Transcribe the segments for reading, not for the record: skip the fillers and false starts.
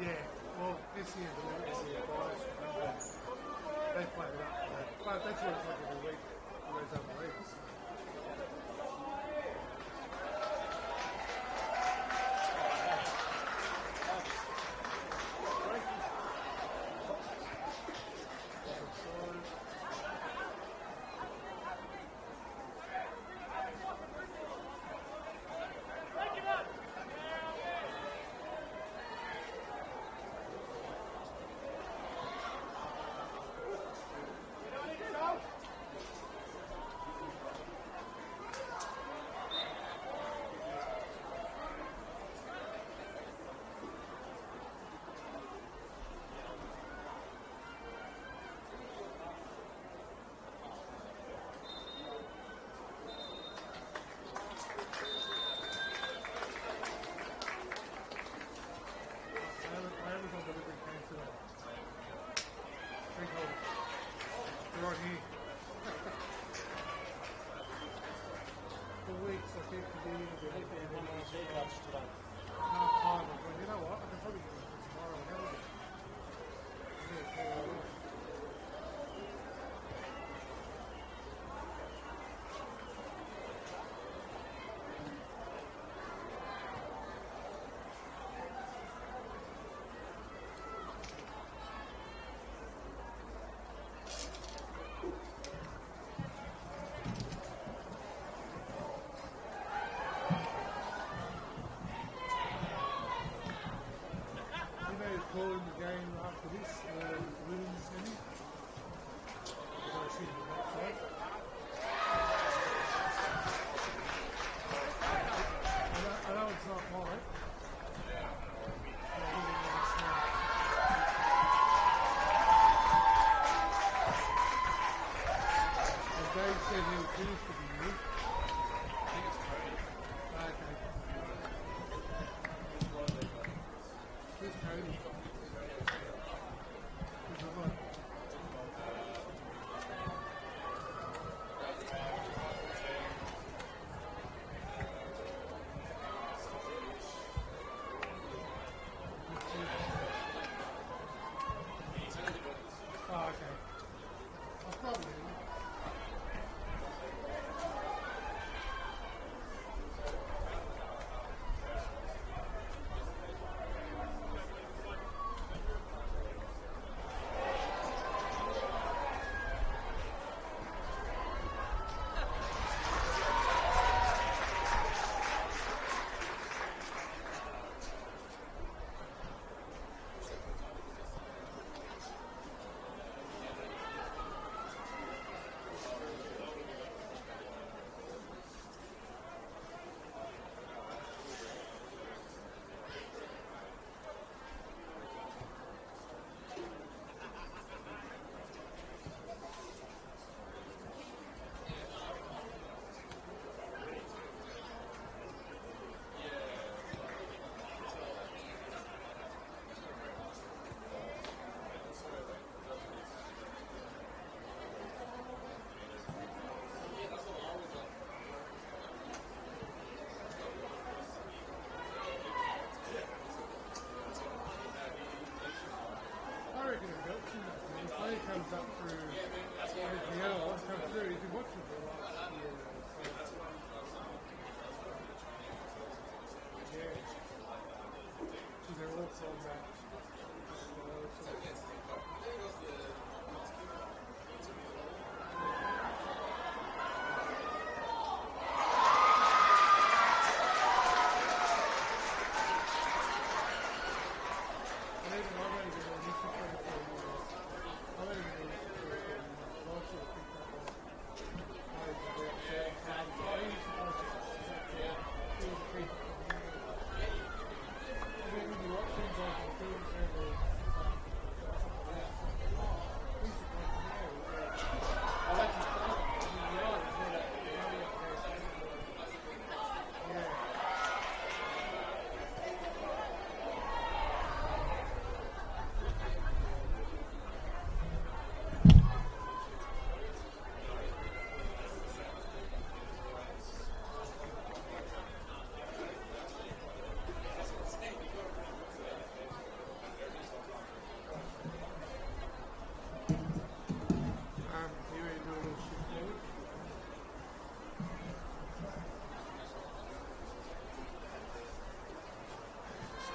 Yeah, well, this year, this year, they played it up. But that's what it's like every week. All those other leagues.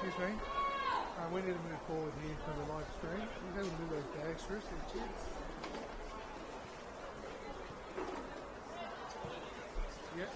Excuse me. We need to move forward here for the live stream. You have to move those bags first, kids. Yep.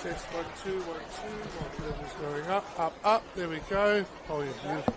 Test 1 2 1 2. My level's going up. There we go. Oh, yeah, beautiful.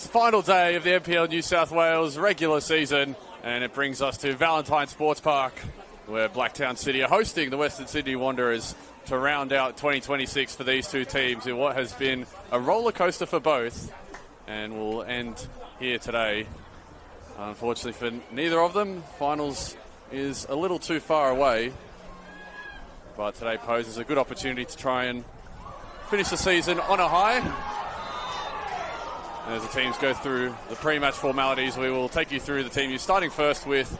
final day of the NPL New South Wales regular season, and it brings us to Valentine Sports Park, where Blacktown City are hosting the Western Sydney Wanderers to round out 2026 for these two teams in what has been a roller coaster for both, and will end here today. Unfortunately for neither of them, finals is a little too far away, but today poses a good opportunity to try and finish the season on a high. As the teams go through the pre-match formalities, we will take you through the team. You're starting first with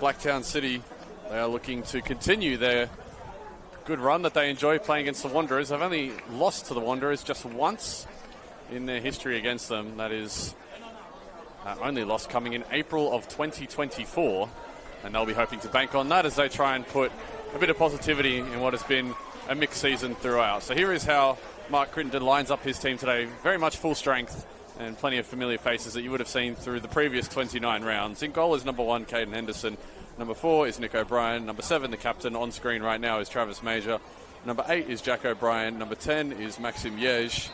Blacktown City. They are looking to continue their good run that they enjoy playing against the Wanderers. They've only lost to the Wanderers just once in their history against them. That is only loss coming in April of 2024. And they'll be hoping to bank on that as they try and put a bit of positivity in what has been a mixed season throughout. So here is how Mark Crittenden lines up his team today. Very much full strength and plenty of familiar faces that you would have seen through the previous 29 rounds. In goal is number 1, Caden Henderson. Number 4 is Nick O'Brien. Number 7, the captain on screen right now, is Travis Major. Number 8 is Jack O'Brien. Number 10 is Maxim Yej.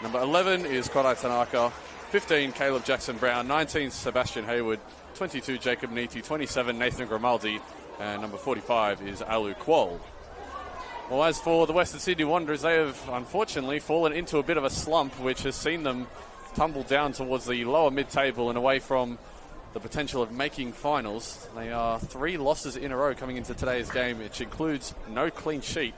Number 11 is Kodai Tanaka. 15, Caleb Jackson Brown. 19, Sebastian Hayward. 22, Jacob Neety. 27, Nathan Grimaldi. And number 45 is Alu Kuol. Well, as for the Western Sydney Wanderers, they have unfortunately fallen into a bit of a slump, which has seen them tumble down towards the lower mid-table and away from the potential of making finals. They are 3 losses in a row coming into today's game, which includes no clean sheet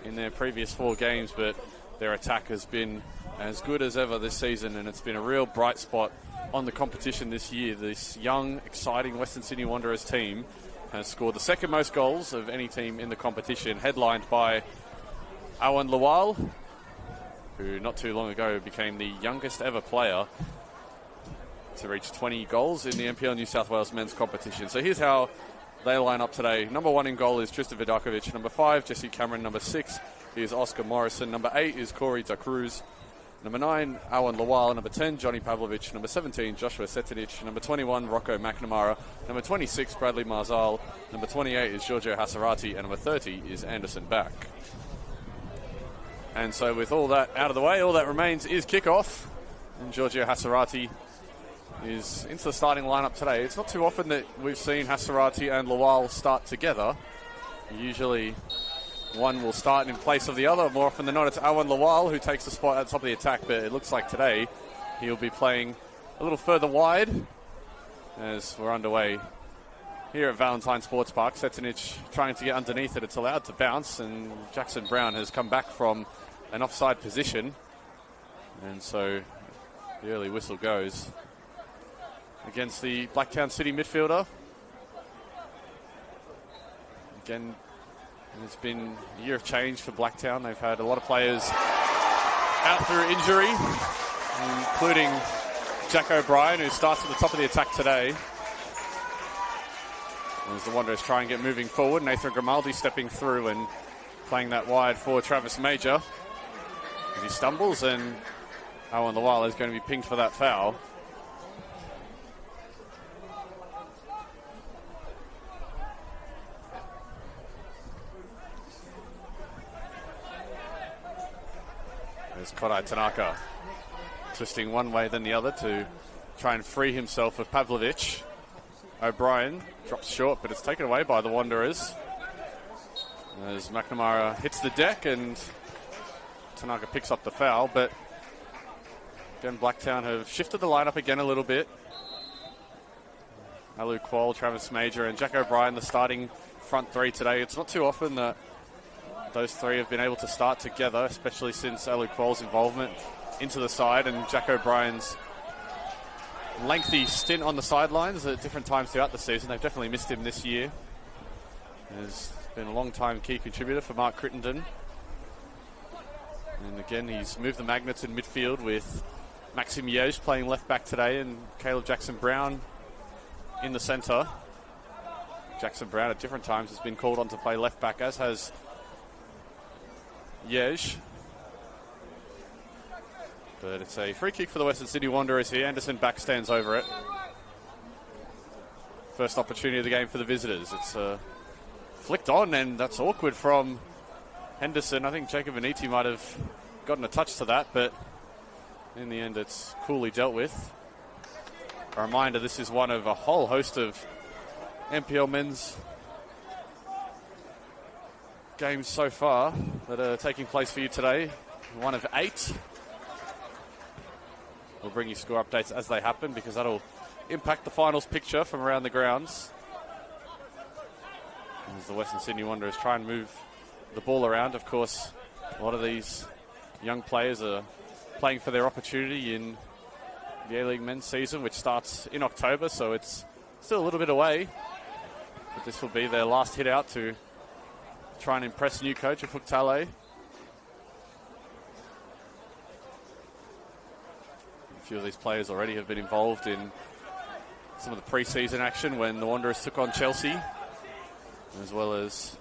in their previous 4 games, but their attack has been as good as ever this season, and it's been a real bright spot on the competition this year. This young, exciting Western Sydney Wanderers team has scored the second most goals of any team in the competition, headlined by Awan Lawal, who not too long ago became the youngest ever player to reach 20 goals in the NPL New South Wales men's competition. So here's how they line up today. Number 1 in goal is Tristan Vidakovic. Number 5, Jesse Cameron. Number 6 is Oscar Morrison. Number 8 is Corey Da Cruz. Number 9, Awan Lawal. Number 10, Johnny Pavlovich. Number 17, Joshua Setinich. Number 21, Rocco McNamara. Number 26, Bradley Marzal. Number 28 is Giorgio Hasarati. And number 30 is Anderson Back. And so with all that out of the way, all that remains is kickoff. And Giorgio Hasarati is into the starting lineup today. It's not too often that we've seen Hasarati and Lawal start together. Usually one will start in place of the other. More often than not, it's Awan Lawal who takes the spot at the top of the attack, but it looks like today he'll be playing a little further wide as we're underway here at Valentine Sports Park. Setinich trying to get underneath it. It's allowed to bounce, and Jackson Brown has come back from an offside position, and so the early whistle goes against the Blacktown City midfielder. Again, it's been a year of change for Blacktown. They've had a lot of players out through injury, including Jack O'Brien, who starts at the top of the attack today. As the Wanderers try and get moving forward, Nathan Grimaldi stepping through and playing that wide for Travis Major. As he stumbles, and Awan Lawal is going to be pinged for that foul. There's Kodai Tanaka twisting one way then the other to try and free himself of Pavlovich. O'Brien drops short, but it's taken away by the Wanderers as McNamara hits the deck and Tanaka picks up the foul. But again, Blacktown have shifted the lineup again a little bit. Alu Kuol, Travis Major and Jack O'Brien, the starting front 3 today. It's not too often that those 3 have been able to start together, especially since Alu Kuol's involvement into the side and Jack O'Brien's lengthy stint on the sidelines at different times throughout the season. They've definitely missed him this year. He's been a long-time key contributor for Mark Crittenden. And again, he's moved the magnets in midfield with Maxim Yej playing left-back today and Caleb Jackson Brown in the centre. Jackson Brown at different times has been called on to play left-back, as has Yej. But it's a free kick for the Western Sydney Wanderers here. Anderson Back stands over it. First opportunity of the game for the visitors. It's flicked on, and that's awkward from Henderson. I think Jacob Aniti might have gotten a touch to that, but in the end, it's coolly dealt with. A reminder, this is one of a whole host of NPL men's games so far that are taking place for you today. One of 8. We'll bring you score updates as they happen because that'll impact the finals picture from around the grounds. As the Western Sydney Wanderers try and move the ball around, of course, a lot of these young players are playing for their opportunity in the A-League men's season, which starts in October, so it's still a little bit away. But this will be their last hit out to try and impress new coach Afuk Talay. A few of these players already have been involved in some of the pre-season action when the Wanderers took on Chelsea, as well as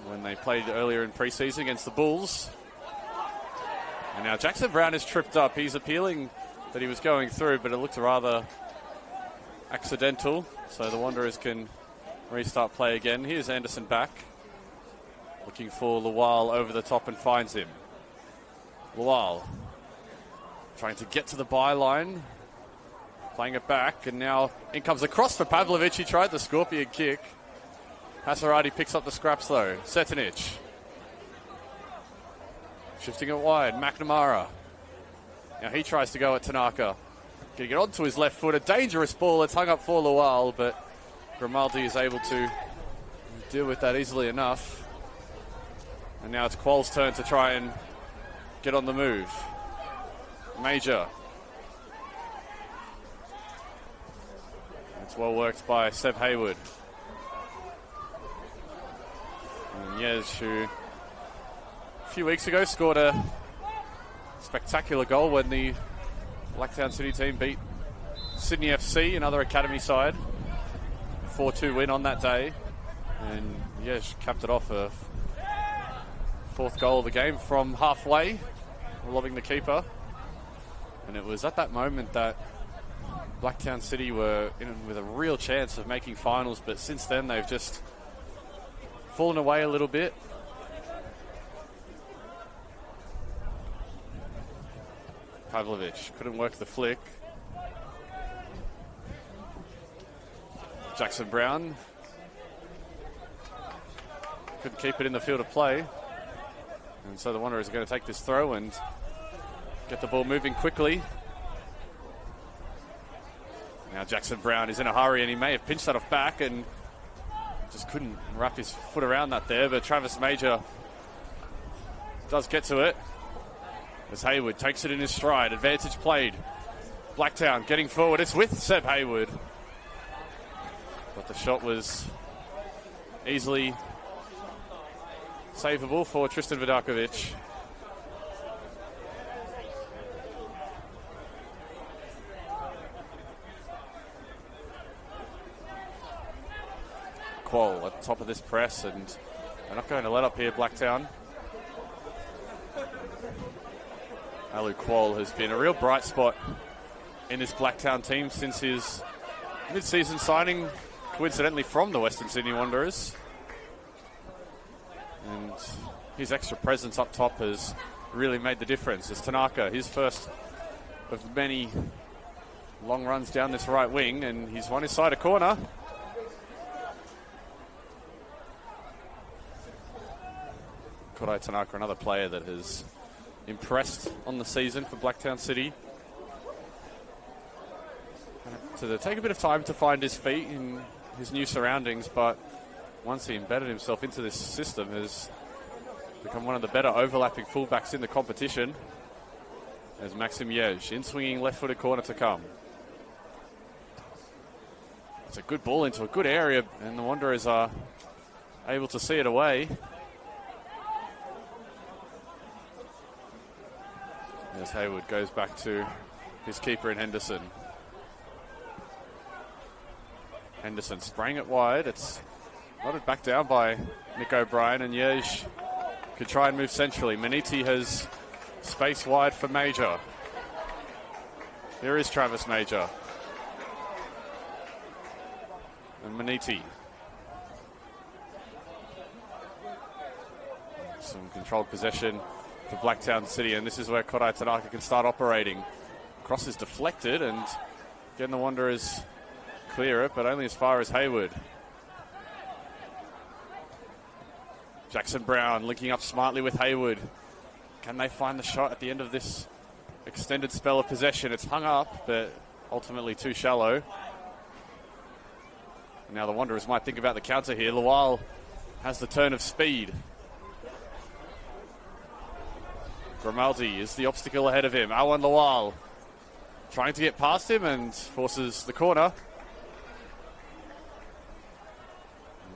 when they played earlier in pre-season against the Bulls. And now Jackson Brown is tripped up. He's appealing that he was going through, but it looked rather accidental, so the Wanderers can restart play again. Here's Anderson back, looking for Lawal over the top and finds him. Lawal trying to get to the byline, playing it back, and now in comes the cross for Pavlovic. He tried the scorpion kick. Hasarati picks up the scraps though. Setinic shifting it wide. McNamara. Now he tries to go at Tanaka. Going to get onto his left foot. A dangerous ball. It's hung up for Lawal, but Grimaldi is able to deal with that easily enough. And now it's Qual's turn to try and get on the move. Major. It's well worked by Seb Hayward. And Yej, who a few weeks ago scored a spectacular goal when the Blacktown City team beat Sydney FC, another academy side. 4-2 win on that day. And Yej capped it off, a 4th goal of the game from halfway, lobbing the keeper. And it was at that moment that Blacktown City were in with a real chance of making finals, but since then they've just fallen away a little bit. Pavlovic couldn't work the flick. Jackson Brown couldn't keep it in the field of play. And so the Wanderers are going to take this throw and get the ball moving quickly. Now Jackson Brown is in a hurry and he may have pinched that off back and just couldn't wrap his foot around that there, but Travis Major does get to it. As Hayward takes it in his stride. Advantage played. Blacktown getting forward. It's with Seb Hayward. But the shot was easily savable for Tristan Vidakovic. Qual at the top of this press, and they're not going to let up here, Blacktown. Alu Qual has been a real bright spot in this Blacktown team since his mid-season signing, coincidentally from the Western Sydney Wanderers. And his extra presence up top has really made the difference. As Tanaka, his first of many long runs down this right wing, and he's won his side a corner. Kodai Tanaka, another player that has impressed on the season for Blacktown City. To take a bit of time to find his feet in his new surroundings, but once he embedded himself into this system, has become one of the better overlapping fullbacks in the competition. As Maxim Yej, in-swinging left-footed corner to come. It's a good ball into a good area, and the Wanderers are able to see it away. As Hayward goes back to his keeper in Henderson. Henderson spraying it wide. It's nodded back down by Nick O'Brien, and Yej could try and move centrally. Maniti has space wide for Major. Here is Travis Major. And Maniti. Some controlled possession for Blacktown City, and this is where Kodai Tanaka can start operating. Cross is deflected, and again the Wanderers clear it, but only as far as Hayward. Jackson Brown linking up smartly with Hayward. Can they find the shot at the end of this extended spell of possession? It's hung up, but ultimately too shallow. Now the Wanderers might think about the counter here. Lawal has the turn of speed. Grimaldi is the obstacle ahead of him. Awan Lawal trying to get past him and forces the corner.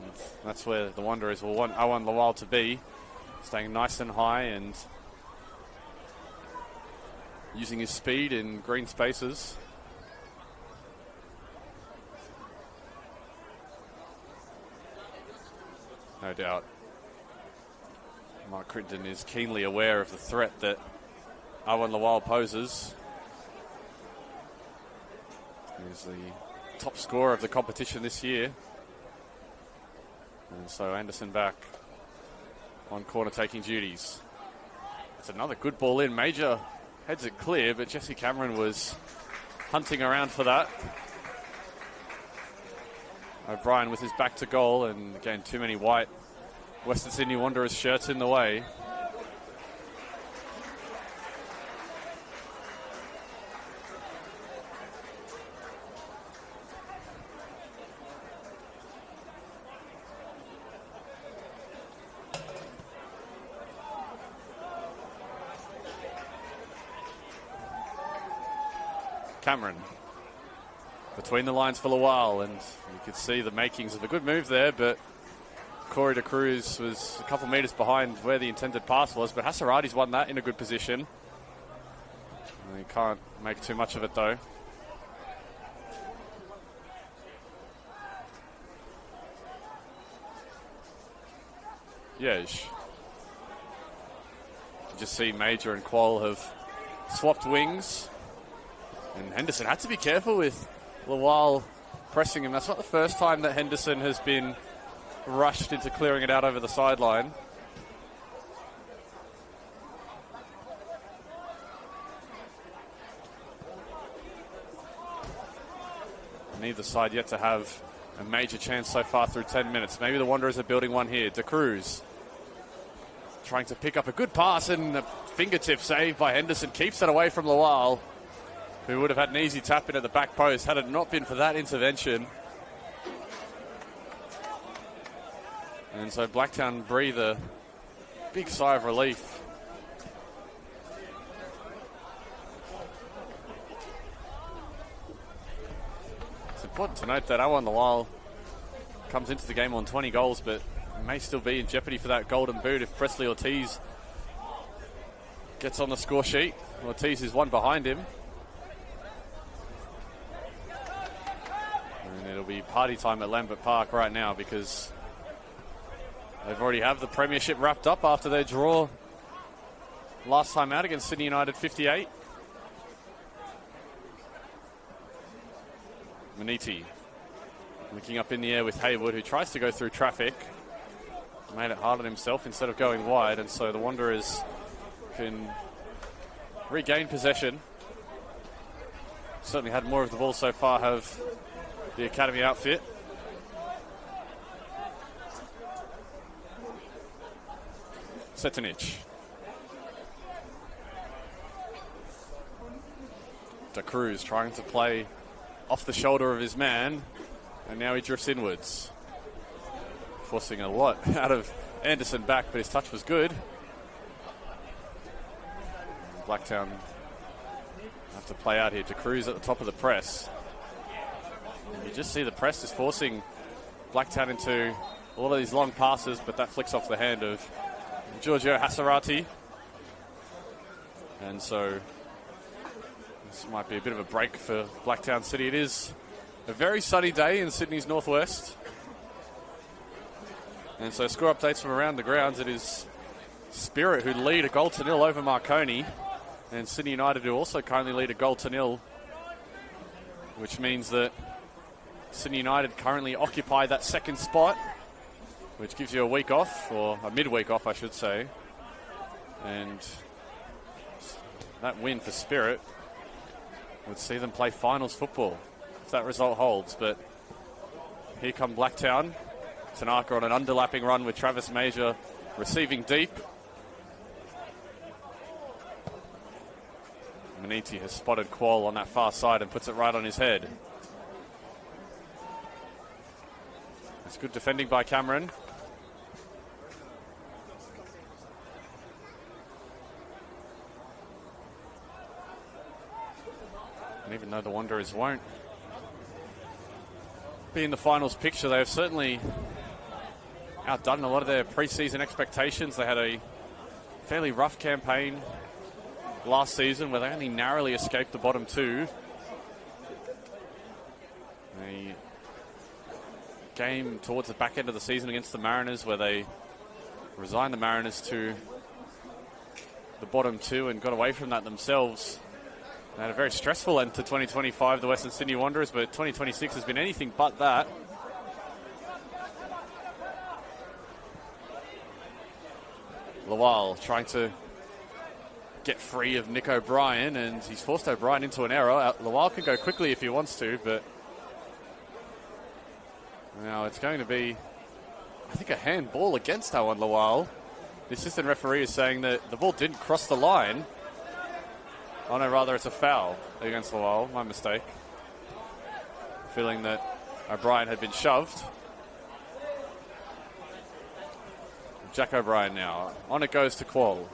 And that's where the Wanderers will want Awan Lawal to be. Staying nice and high and using his speed in green spaces. No doubt Mark Crittenden is keenly aware of the threat that Awan Lawal poses. He's the top scorer of the competition this year. And so Anderson back on corner taking duties. It's another good ball in. Major heads it clear, but Jesse Cameron was hunting around for that. O'Brien with his back to goal, and again too many white Western Sydney Wanderers shirts in the way. Cameron between the lines for a while, and you could see the makings of a good move there, but Corey De Cruz was a couple metres behind where the intended pass was, but Hasarati's won that in a good position. And he can't make too much of it though. Yej. You just see Major and Qual have swapped wings. And Henderson had to be careful with Lawal pressing him. That's not the first time that Henderson has been rushed into clearing it out over the sideline. Neither side yet to have a major chance so far through 10 minutes. Maybe the Wanderers are building one here. De Cruz trying to pick up a good pass, and a fingertip save by Henderson keeps it away from Lawal, who would have had an easy tap in at the back post had it not been for that intervention. And so Blacktown breathe a big sigh of relief. It's important to note that Awan Lawal comes into the game on 20 goals, but may still be in jeopardy for that golden boot if Presley Ortiz gets on the score sheet. Ortiz is one behind him. And it'll be party time at Lambert Park right now, because they've already have the premiership wrapped up after their draw last time out against Sydney United 58. Maniti looking up in the air with Hayward, who tries to go through traffic. Made it hard on himself instead of going wide, and so the Wanderers can regain possession. Certainly had more of the ball so far, have the academy outfit. Setinic. De Cruz trying to play off the shoulder of his man, and now he drifts inwards. Forcing a lot out of Anderson back, but his touch was good. Blacktown have to play out here. De Cruz at the top of the press. And you just see the press is forcing Blacktown into a lot of these long passes, but that flicks off the hand of Giorgio Hasarati. And so this might be a bit of a break for Blacktown City. It is a very sunny day in Sydney's northwest. And so score updates from around the grounds. It is Spirit who lead a 1-0 over Marconi, and Sydney United who also currently lead a 1-0, which means that Sydney United currently occupy that second spot, which gives you a week off, or a midweek off I should say. And that win for Spirit would see them play finals football if that result holds. But here come Blacktown. Tanaka on an underlapping run with Travis Major receiving deep. Maniti has spotted Qual on that far side and puts it right on his head. It's good defending by Cameron. And even though the Wanderers won't be in the finals picture, they have certainly outdone a lot of their preseason expectations. They had a fairly rough campaign last season where they only narrowly escaped the bottom two. A game towards the back end of the season against the Mariners where they resigned the Mariners to the bottom two and got away from that themselves. They had a very stressful end to 2025, the Western Sydney Wanderers, but 2026 has been anything but that. Lawal trying to get free of Nick O'Brien, and he's forced O'Brien into an error. Lawal can go quickly if he wants to, but now it's going to be, I think, a handball against Owen Lawal. The assistant referee is saying that the ball didn't cross the line. Oh no, rather it's a foul against Lawal. My mistake. Feeling that O'Brien had been shoved. Jack O'Brien now. On it goes to Qual.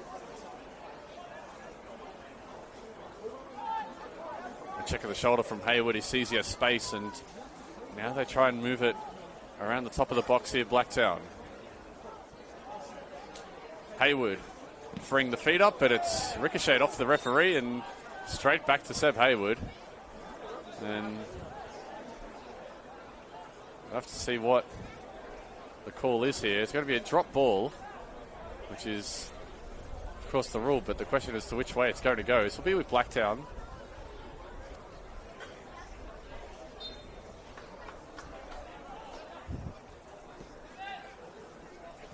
A check of the shoulder from Hayward. He sees he has space, and now they try and move it around the top of the box here, Blacktown. Hayward freeing the feet up, but it's ricocheted off the referee and straight back to Seb Hayward. And we'll have to see what the call is here. It's going to be a drop ball, which is, of course, the rule, but the question is to which way it's going to go. So we'll be with Blacktown.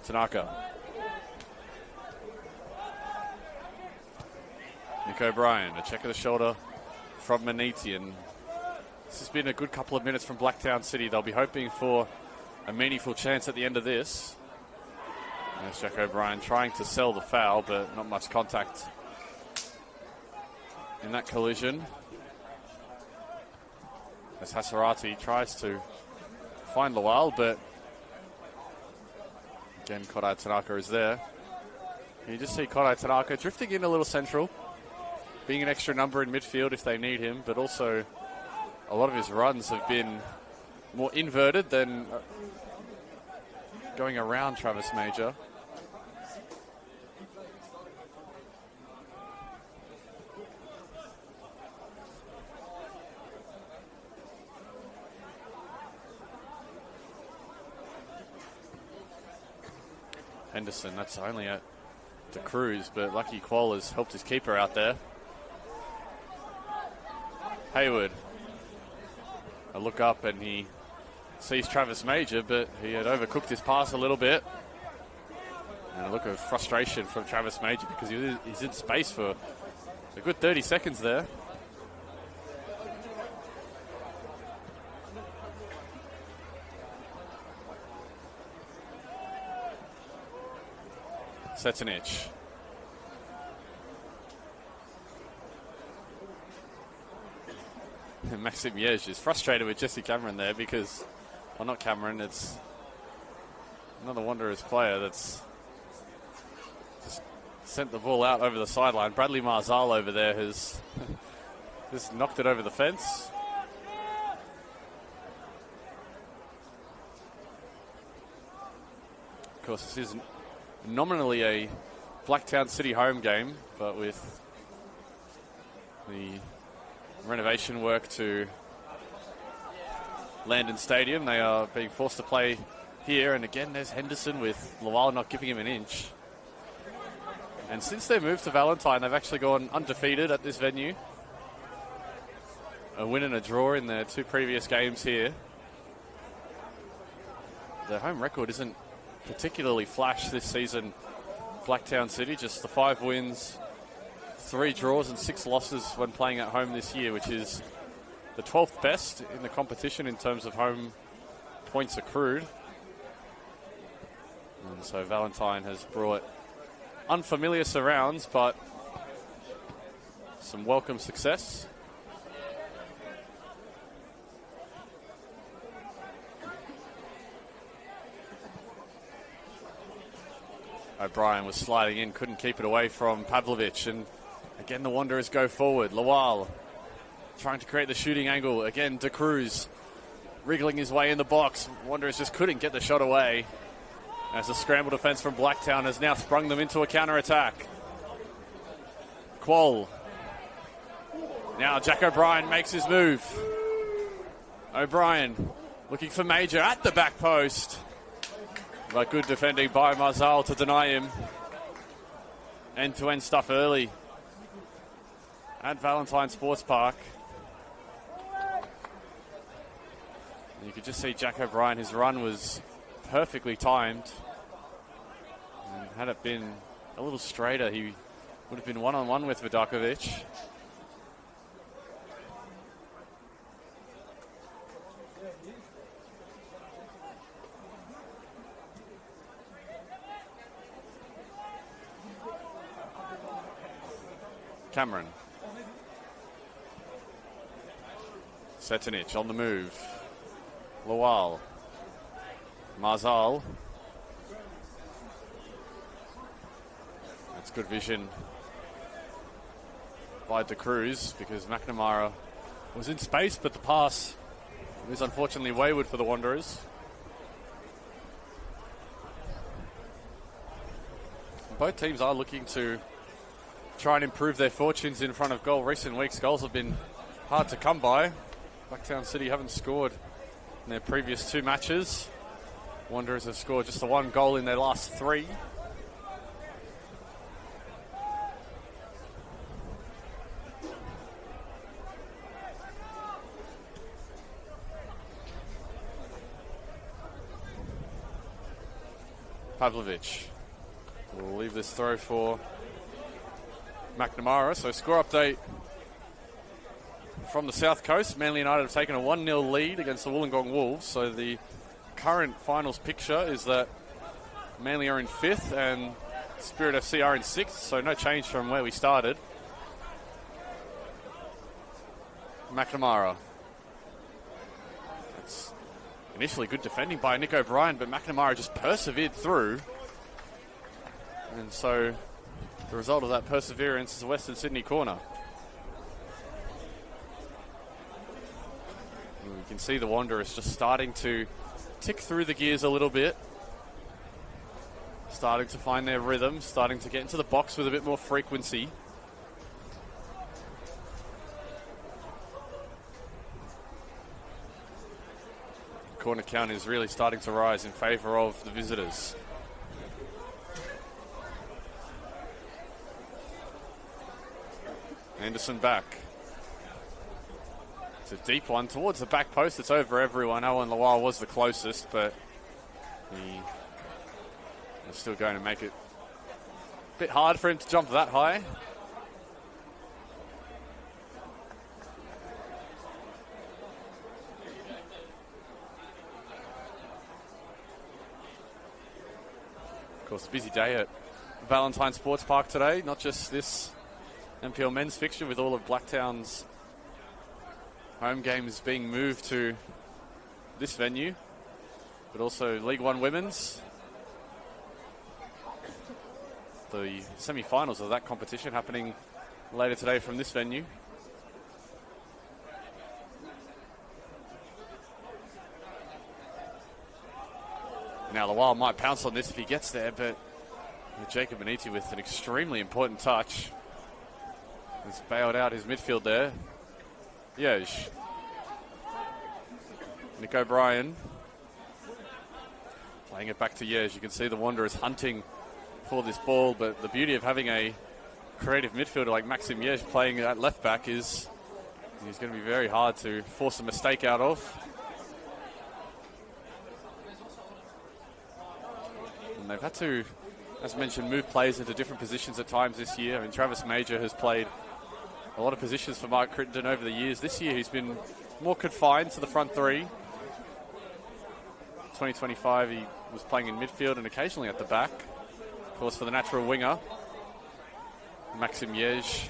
Tanaka. Nick O'Brien, a check of the shoulder from Maniti, and this has been a good couple of minutes from Blacktown City. They'll be hoping for a meaningful chance at the end of this. There's Jack O'Brien trying to sell the foul, but not much contact in that collision. As Hasarati tries to find Lawal, but again, Kodai Tanaka is there. You just see Kodai Tanaka drifting in a little central, being an extra number in midfield if they need him, but also a lot of his runs have been more inverted than going around Travis Major. Henderson, that's only at the cruise, but lucky Qual has helped his keeper out there. Hayward, a look up and he sees Travis Major, but he had overcooked his pass a little bit. And a look of frustration from Travis Major because he's in space for a good 30 seconds there. Setanich. Maxim Yej is frustrated with Jesse Cameron there because, well, not Cameron, it's another Wanderers player that's just sent the ball out over the sideline. Bradley Marzal over there has just knocked it over the fence. Of course, this is nominally a Blacktown City home game, but with the renovation work to Landon Stadium, they are being forced to play here. And again, there's Henderson with Lawal not giving him an inch. And since their move to Valentine, they've actually gone undefeated at this venue. A win and a draw in their two previous games here. Their home record isn't particularly flash this season Blacktown City, just the 5 wins, 3 draws and 6 losses when playing at home this year, which is the 12th best in the competition in terms of home points accrued. And so Valentine has brought unfamiliar surrounds, but some welcome success. O'Brien was sliding in, couldn't keep it away from Pavlovich, and again the Wanderers go forward. Lawal trying to create the shooting angle. Again, De Cruz wriggling his way in the box. Wanderers just couldn't get the shot away, as the scramble defence from Blacktown has now sprung them into a counter-attack. Quoll. Now Jack O'Brien makes his move. O'Brien looking for Major at the back post. But good defending by Marzal to deny him end-to-end stuff early at Valentine Sports Park. You could just see Jack O'Brien, his run was perfectly timed. And had it been a little straighter, he would have been one-on-one with Vidakovic. Cameron. Setinic on the move. Lawal. Marzal. That's good vision by De Cruz, because McNamara was in space, but the pass is unfortunately wayward for the Wanderers. Both teams are looking to try and improve their fortunes in front of goal. Recent weeks, goals have been hard to come by. Blacktown City haven't scored in their previous 2 matches. Wanderers have scored just the 1 goal in their last 3. Pavlovich will leave this throw for McNamara. So score update from the South Coast. Manly United have taken a 1-0 lead against the Wollongong Wolves. So the current finals picture is that Manly are in 5th and Spirit FC are in 6th. So no change from where we started. McNamara. That's initially good defending by Nick O'Brien, but McNamara just persevered through. And so the result of that perseverance is a Western Sydney corner. And we can see the Wanderers just starting to tick through the gears a little bit. Starting to find their rhythm, starting to get into the box with a bit more frequency. Corner count is really starting to rise in favour of the visitors. Anderson back. It's a deep one towards the back post. It's over everyone. Owen Lawal was the closest, but he is still going to make it a bit hard for him to jump that high. Of course, a busy day at Valentine Sports Park today. Not just this NPL men's fixture with all of Blacktown's home games being moved to this venue, but also League One women's. The semi-finals of that competition happening later today from this venue. Now Lawal might pounce on this if he gets there, but Jacob Beniti with an extremely important touch has bailed out his midfield there. Yej. Nick O'Brien playing it back to Yej. You can see the Wanderers hunting for this ball, but the beauty of having a creative midfielder like Maxim Yej playing at left back is he's going to be very hard to force a mistake out of. And they've had to as mentioned, moved players into different positions at times this year. I mean, Travis Major has played a lot of positions for Mark Crittenden over the years. This year he's been more confined to the front three. 2025 he was playing in midfield and occasionally at the back. Of course, for the natural winger, Maxim Yej,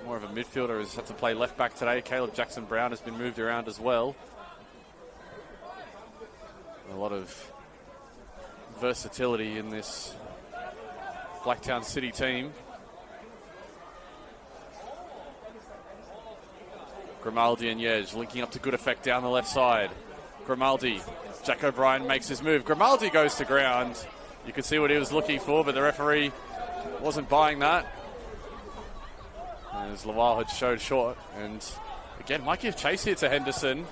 more of a midfielder, has had to play left back today. Caleb Jackson-Brown has been moved around as well. A lot of versatility in this Blacktown City team. Grimaldi and Yej linking up to good effect down the left side. Grimaldi, Jack O'Brien makes his move. Grimaldi goes to ground. You can see what he was looking for, but the referee wasn't buying that. As Lawal had showed short. And again, might give chase here to Henderson.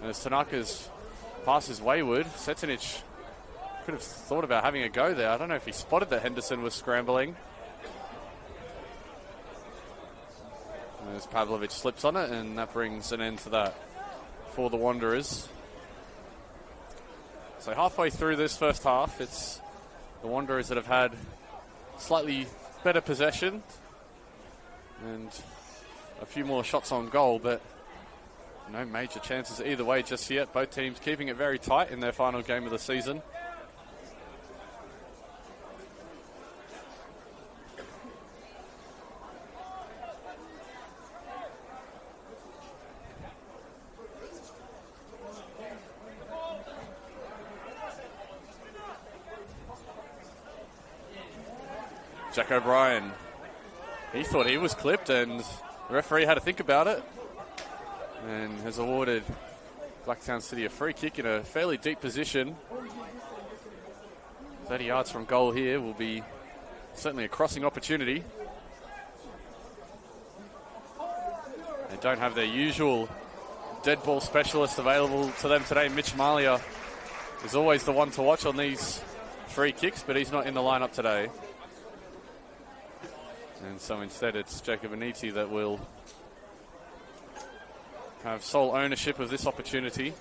As Tanaka's pass is wayward, Setanich could have thought about having a go there. I don't know if he spotted that Henderson was scrambling. As Pavlovic slips on it, and that brings an end to that for the Wanderers. So halfway through this first half, it's the Wanderers that have had slightly better possession and a few more shots on goal, but no major chances either way just yet. Both teams keeping it very tight in their final game of the season. Jack O'Brien, he thought he was clipped, and the referee had to think about it and has awarded Blacktown City a free kick in a fairly deep position. 30 yards from goal here will be certainly a crossing opportunity. They don't have their usual dead ball specialist available to them today. Mitch Malia is always the one to watch on these free kicks, but he's not in the lineup today. And so instead it's Jacob Aniti that will have sole ownership of this opportunity.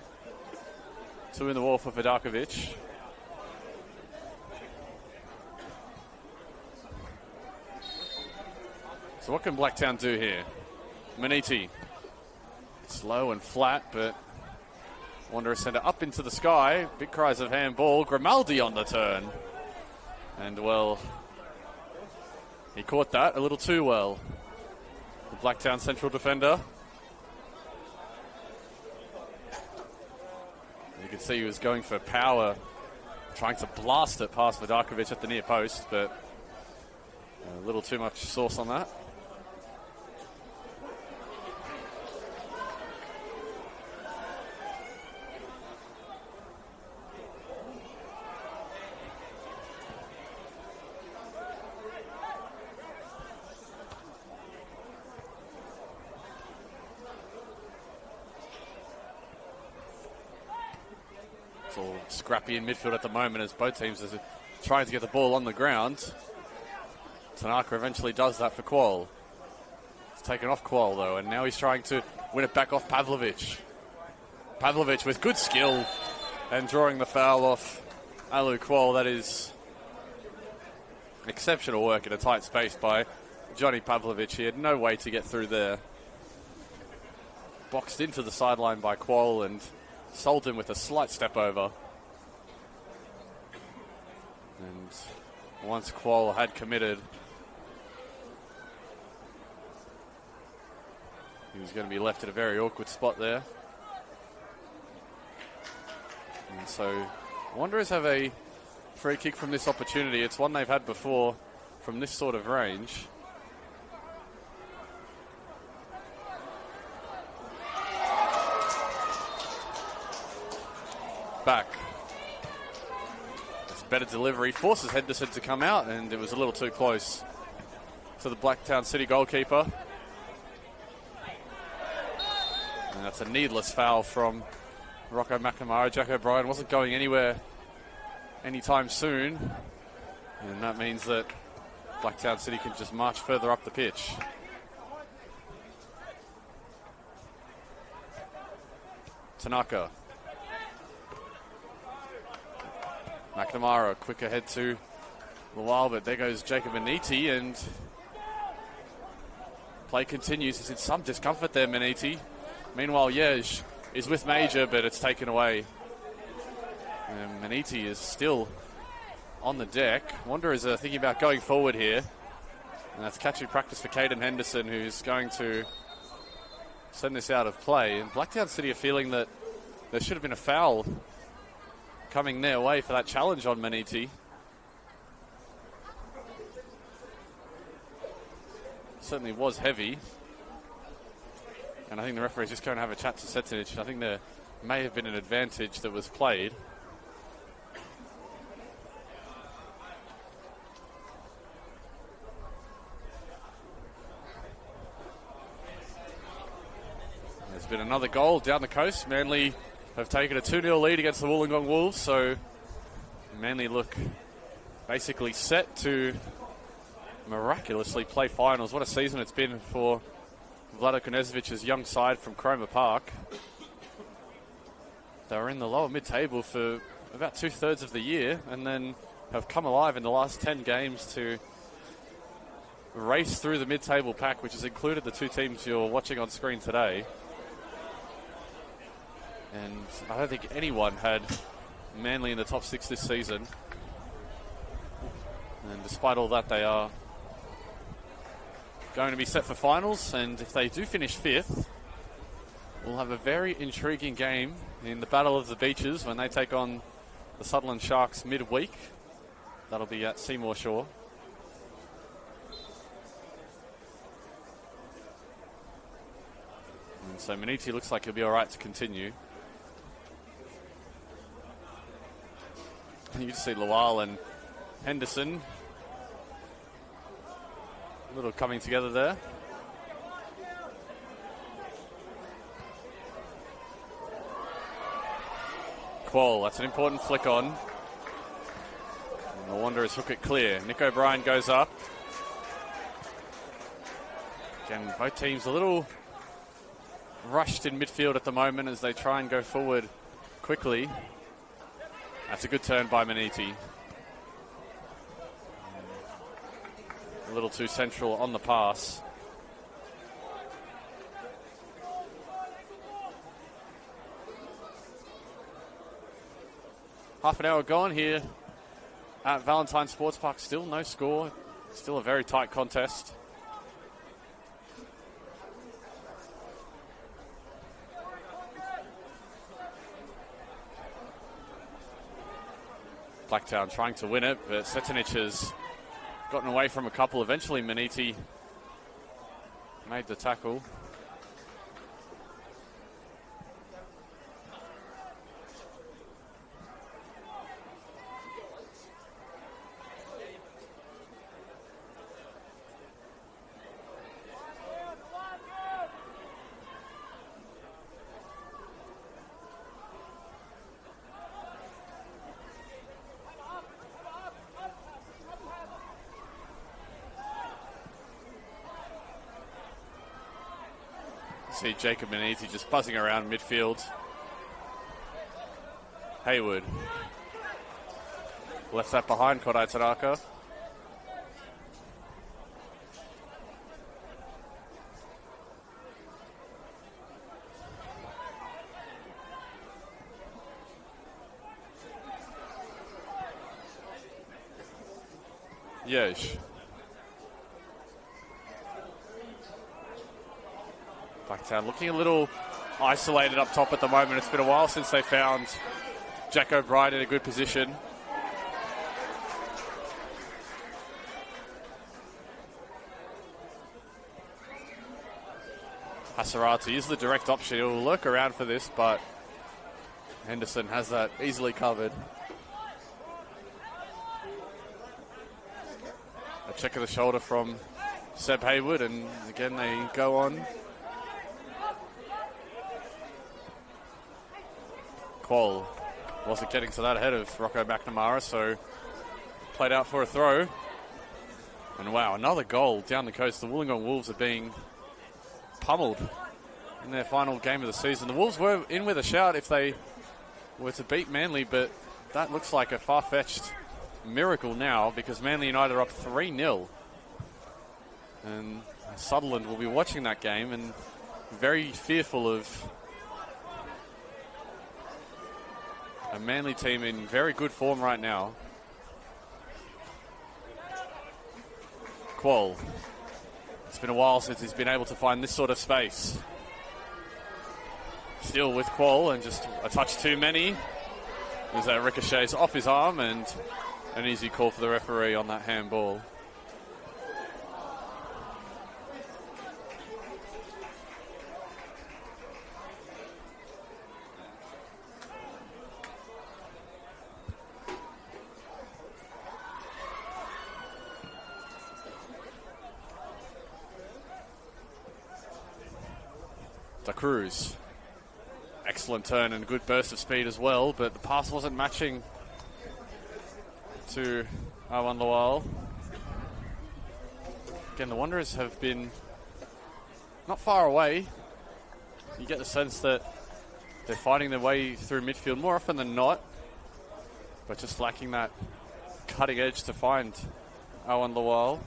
Two in the wall for Vidakovic. So what can Blacktown do here? Maniti. Slow and flat, but Wanderers send it up into the sky. Big cries of handball. Grimaldi on the turn. And well, he caught that a little too well. The Blacktown central defender. You can see he was going for power, trying to blast it past Vidakovic at the near post, but a little too much sauce on that. Scrappy in midfield at the moment as both teams are trying to get the ball on the ground. Tanaka eventually does that for Qual. It's taken off Qual though, and now he's trying to win it back off Pavlovic. Pavlovic with good skill and drawing the foul off Alu Qual. That is exceptional work in a tight space by Johnny Pavlovic. He had no way to get through there. Boxed into the sideline by Qual and sold him with a slight step over. And once Qual had committed, he was going to be left at a very awkward spot there. And so Wanderers have a free kick from this opportunity. It's one they've had before from this sort of range. Back. It's better delivery. Forces Henderson to come out, and it was a little too close to the Blacktown City goalkeeper. And that's a needless foul from Rocco McNamara. Jack O'Brien wasn't going anywhere anytime soon. And that means that Blacktown City can just march further up the pitch. McNamara quick ahead to Lawal, but there goes Jacob Maniti, and play continues. He's in some discomfort there, Maniti. Meanwhile, Yej is with Major, but it's taken away. And Maniti is still on the deck. Wanderers are thinking about going forward here. And that's catching practice for Caden Henderson, who's going to send this out of play. And Blacktown City are feeling that there should have been a foul coming their way for that challenge on Maniti. Certainly was heavy. And I think the referee's just going to have a chat to Setinich. I think there may have been an advantage that was played. There's been another goal down the coast. Manly have taken a 2-0 lead against the Wollongong Wolves, so Manly look basically set to miraculously play finals. What a season it's been for Vlado Konezovic's young side from Cromer Park. They were in the lower mid-table for about 2/3 of the year and then have come alive in the last 10 games to race through the mid-table pack, which has included the two teams you're watching on screen today. And I don't think anyone had Manly in the top 6 this season. And despite all that, they are going to be set for finals, and if they do finish 5th, we'll have a very intriguing game in the Battle of the Beaches when they take on the Sutherland Sharks midweek. That'll be at Seymour Shore. And so Maniti looks like he'll be all right to continue. You can see Lawal and Henderson a little coming together there. Qual, that's an important flick on. And the Wanderers hook it clear. Nick O'Brien goes up. Again, both teams a little rushed in midfield at the moment as they try and go forward quickly. That's a good turn by Maniti. A little too central on the pass. Half an hour gone here at Valentine Sports Park. Still no score. Still a very tight contest. Blacktown trying to win it, but Setinich has gotten away from a couple. Eventually Maniti made the tackle. See Jacob Maniti just buzzing around midfield. Haywood left that behind Kodai Tanaka. Yesh. Blacktown looking a little isolated up top at the moment. It's been a while since they found Jack O'Brien in a good position. Hasarati is the direct option. He'll lurk around for this, but Henderson has that easily covered. A check of the shoulder from Seb Haywood, and again they go on. Qual wasn't getting to that ahead of Rocco McNamara, so played out for a throw. And wow, another goal down the coast. The Wollongong Wolves are being pummeled in their final game of the season. The Wolves were in with a shout if they were to beat Manly, but that looks like a far-fetched miracle now because Manly United are up 3-0. And Sutherland will be watching that game and very fearful of a Manly team in very good form right now. Quoll. It's been a while since he's been able to find this sort of space. Still with Quoll and just a touch too many. As that ricochets off his arm and an easy call for the referee on that handball. Da Cruz. Excellent turn and good burst of speed as well, but the pass wasn't matching to Awan Lawal. Again, the Wanderers have been not far away. You get the sense that they're fighting their way through midfield more often than not, but just lacking that cutting edge to find Awan Lawal.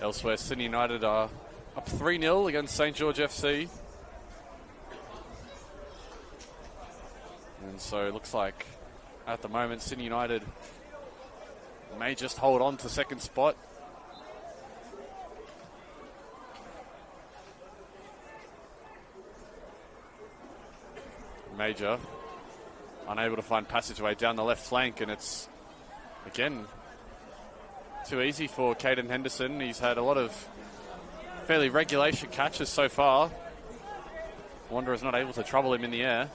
Elsewhere, Sydney United are up 3-0 against St George FC. And so it looks like at the moment Sydney United may just hold on to second spot. Major unable to find passageway down the left flank, and it's again too easy for Caden Henderson. He's had a lot of fairly regulation catches so far. Wanderers not able to trouble him in the air.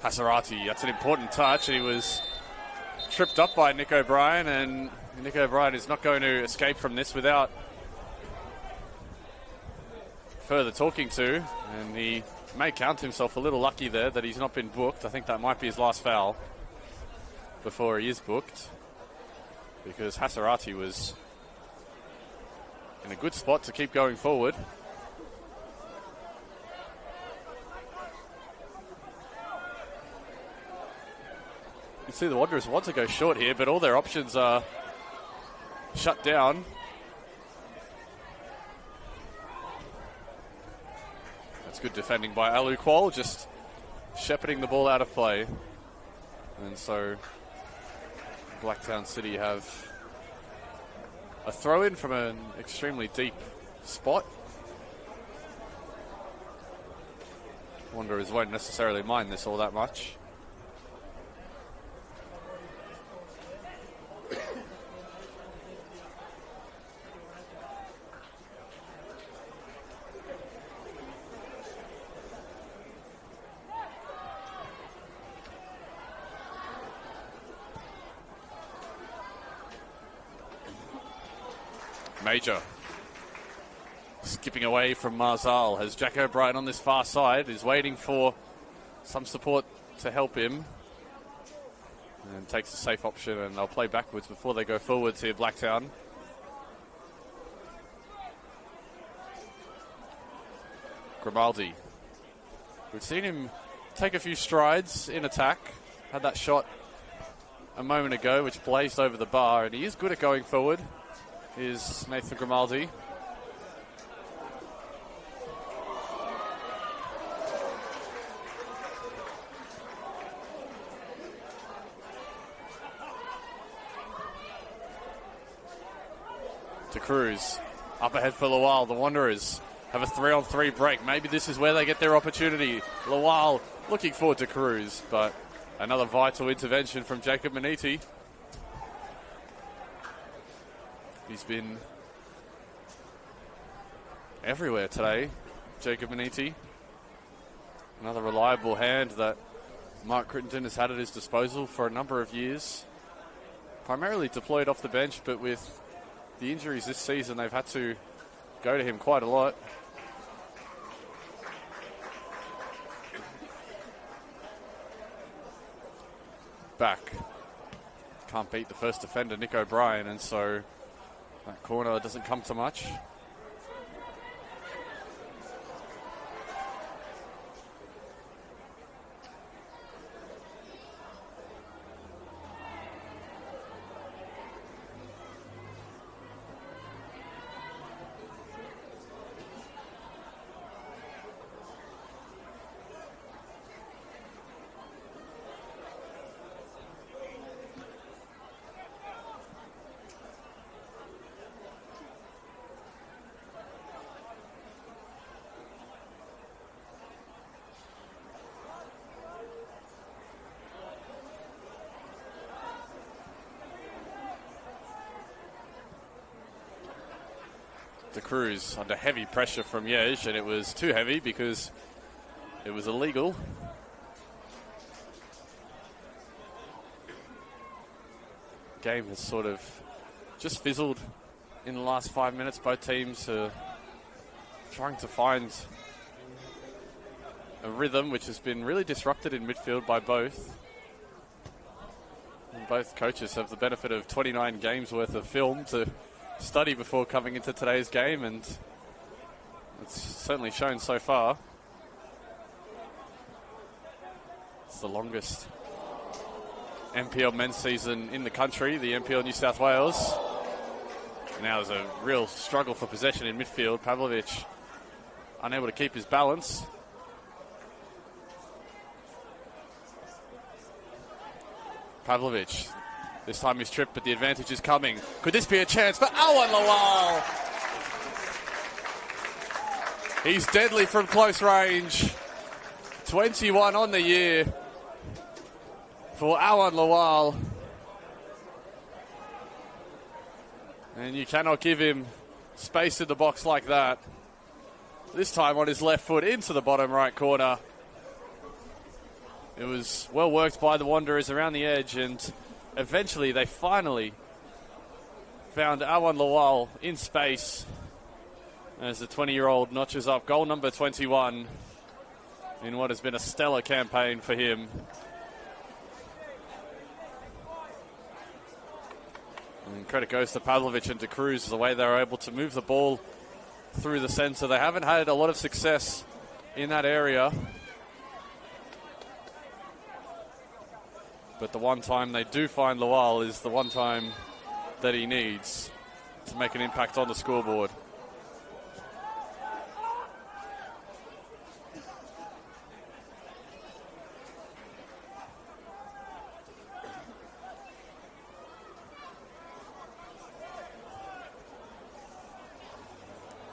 Pasarati, that's an important touch, and he was tripped up by Nick O'Brien, and Nick O'Brien is not going to escape from this without further talking to, and he may count himself a little lucky there that he's not been booked. I think that might be his last foul before he is booked, because Hasarati was in a good spot to keep going forward. You see the Wanderers want to go short here, but all their options are shut down. That's good defending by Alu Quoll, just shepherding the ball out of play. And so Blacktown City have a throw-in from an extremely deep spot. Wanderers won't necessarily mind this all that much. Major skipping away from Marzal as Jack O'Brien on this far side is waiting for some support to help him, and takes a safe option, and they'll play backwards before they go forwards here, Blacktown. Grimaldi, we've seen him take a few strides in attack, had that shot a moment ago which blazed over the bar, and he is good at going forward, is Nathan Grimaldi. To Cruz, up ahead for Lawal. The Wanderers have a 3-on-3 break. Maybe this is where they get their opportunity. Lawal looking forward to Cruz, but another vital intervention from Jacob Maniti. He's been everywhere today, Jacob Maniti. Another reliable hand that Mark Crittenden has had at his disposal for a number of years. Primarily deployed off the bench, but with the injuries this season, they've had to go to him quite a lot. Back. Can't beat the first defender, Nick O'Brien, and so that corner doesn't come to much. De Cruz under heavy pressure from Yej, and it was too heavy because it was illegal. Game has sort of just fizzled in the last 5 minutes. Both teams are trying to find a rhythm which has been really disrupted in midfield by both. And both coaches have the benefit of 29 games worth of film to study before coming into today's game, and it's certainly shown so far. It's the longest NPL men's season in the country, the NPL New South Wales. Now there's a real struggle for possession in midfield. Pavlovic unable to keep his balance. Pavlovic. This time he's tripped, but the advantage is coming. Could this be a chance for Awan Lawal? He's deadly from close range. 21 on the year for Awan Lawal. And you cannot give him space in the box like that. This time on his left foot into the bottom right corner. It was well worked by the Wanderers around the edge, and eventually they finally found Awan Lawal in space as the 20-year-old notches up goal number 21 in what has been a stellar campaign for him. And credit goes to Pavlovic and De Cruz, the way they were able to move the ball through the centre. They haven't had a lot of success in that area, but the one time they do find Lawal is the one time that he needs to make an impact on the scoreboard.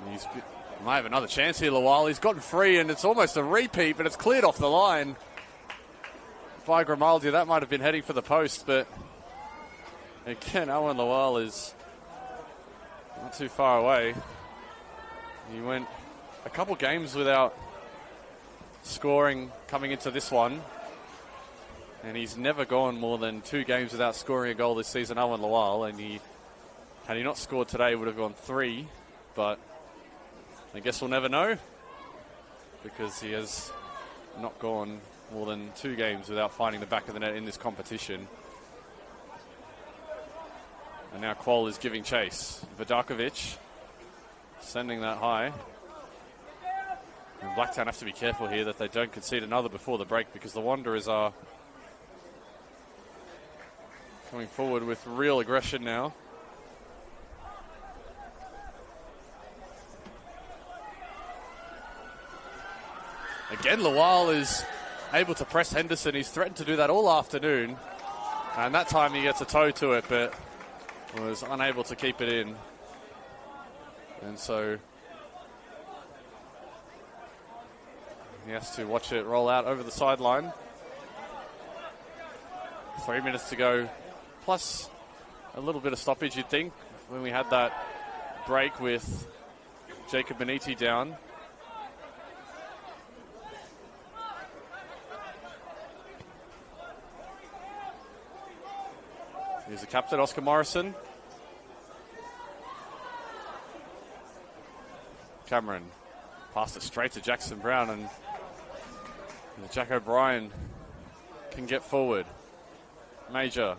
He might have another chance here, Lawal. He's gotten free, and it's almost a repeat, but it's cleared off the line by Grimaldi. That might have been heading for the post, but again, Awan Lawal is not too far away. He went a couple games without scoring coming into this one, and he's never gone more than 2 games without scoring a goal this season, Awan Lawal, and had he not scored today, would have gone 3, but I guess we'll never know, because he has not gone more than 2 games without finding the back of the net in this competition. And now Quoll is giving chase. Vidakovic sending that high. And Blacktown have to be careful here that they don't concede another before the break, because the Wanderers are coming forward with real aggression now. Again, Lawal is able to press Henderson. He's threatened to do that all afternoon, and that time he gets a toe to it, but was unable to keep it in. And so he has to watch it roll out over the sideline. 3 minutes to go, plus a little bit of stoppage, you'd think, when we had that break with Jacob Beniti down. Here's the captain, Oscar Morrison. Cameron passed it straight to Jackson Brown, and Jack O'Brien can get forward. Major.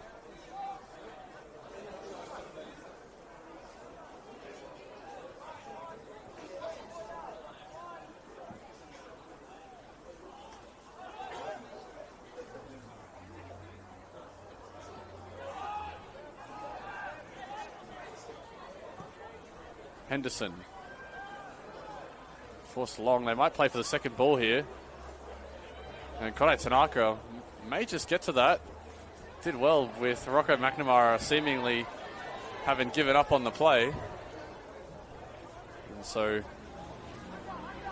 Henderson. Forced long. They might play for the second ball here. And Kodai Tanaka may just get to that. Did well with Rocco McNamara seemingly having given up on the play. And so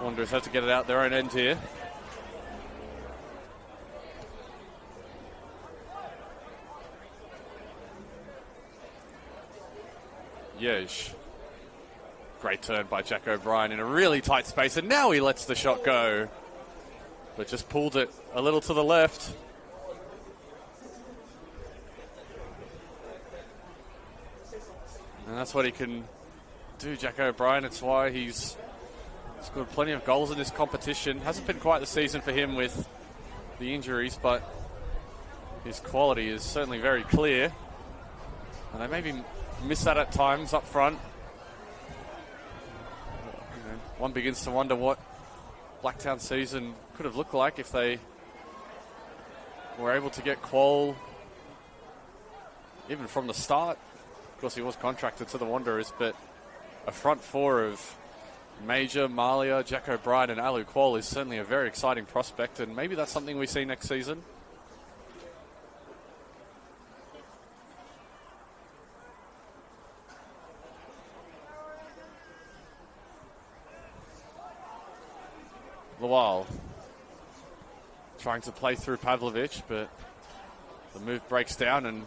Wanderers have to get it out their own end here. Yesh. Great turn by Jack O'Brien in a really tight space, and now he lets the shot go, but just pulled it a little to the left. And that's what he can do, Jack O'Brien. It's why he's scored plenty of goals in this competition. Hasn't been quite the season for him with the injuries, but his quality is certainly very clear. And they maybe miss that at times up front. One begins to wonder what Blacktown season could have looked like if they were able to get Quoll even from the start. Of course, he was contracted to the Wanderers, but a front four of Major, Malia, Jack O'Brien and Alu Quoll is certainly a very exciting prospect, and maybe that's something we see next season. Lawal trying to play through Pavlovic, but the move breaks down, and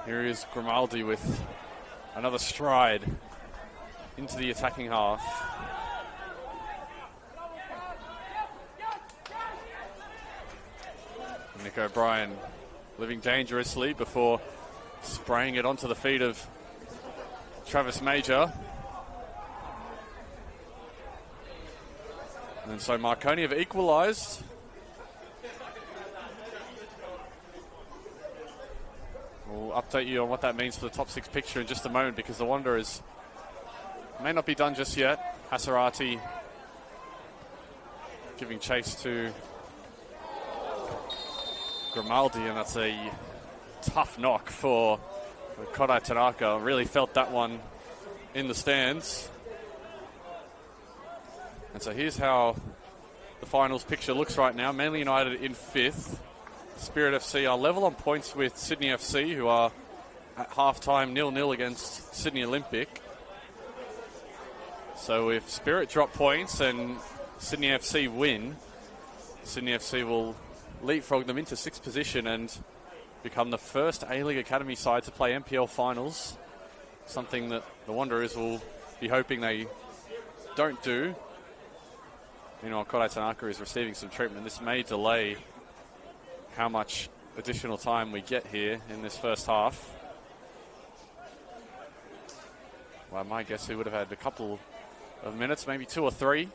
here is Grimaldi with another stride into the attacking half. Nick O'Brien living dangerously before spraying it onto the feet of Travis Major. And so Marconi have equalised. We'll update you on what that means for the top six picture in just a moment, because the Wanderers may not be done just yet. Hasarati giving chase to Grimaldi, and that's a tough knock for Kodai Tanaka. Really felt that one in the stands. And so here's how the finals picture looks right now. Manly United in 5th. Spirit FC are level on points with Sydney FC, who are at half-time 0-0 against Sydney Olympic. So if Spirit drop points and Sydney FC win, Sydney FC will leapfrog them into 6th position and become the first A-League Academy side to play NPL finals. Something that the Wanderers will be hoping they don't do. Meanwhile, Kodai Tanaka is receiving some treatment. This may delay how much additional time we get here in this first half. Well, my guess, we would have had a couple of minutes, maybe 2 or 3.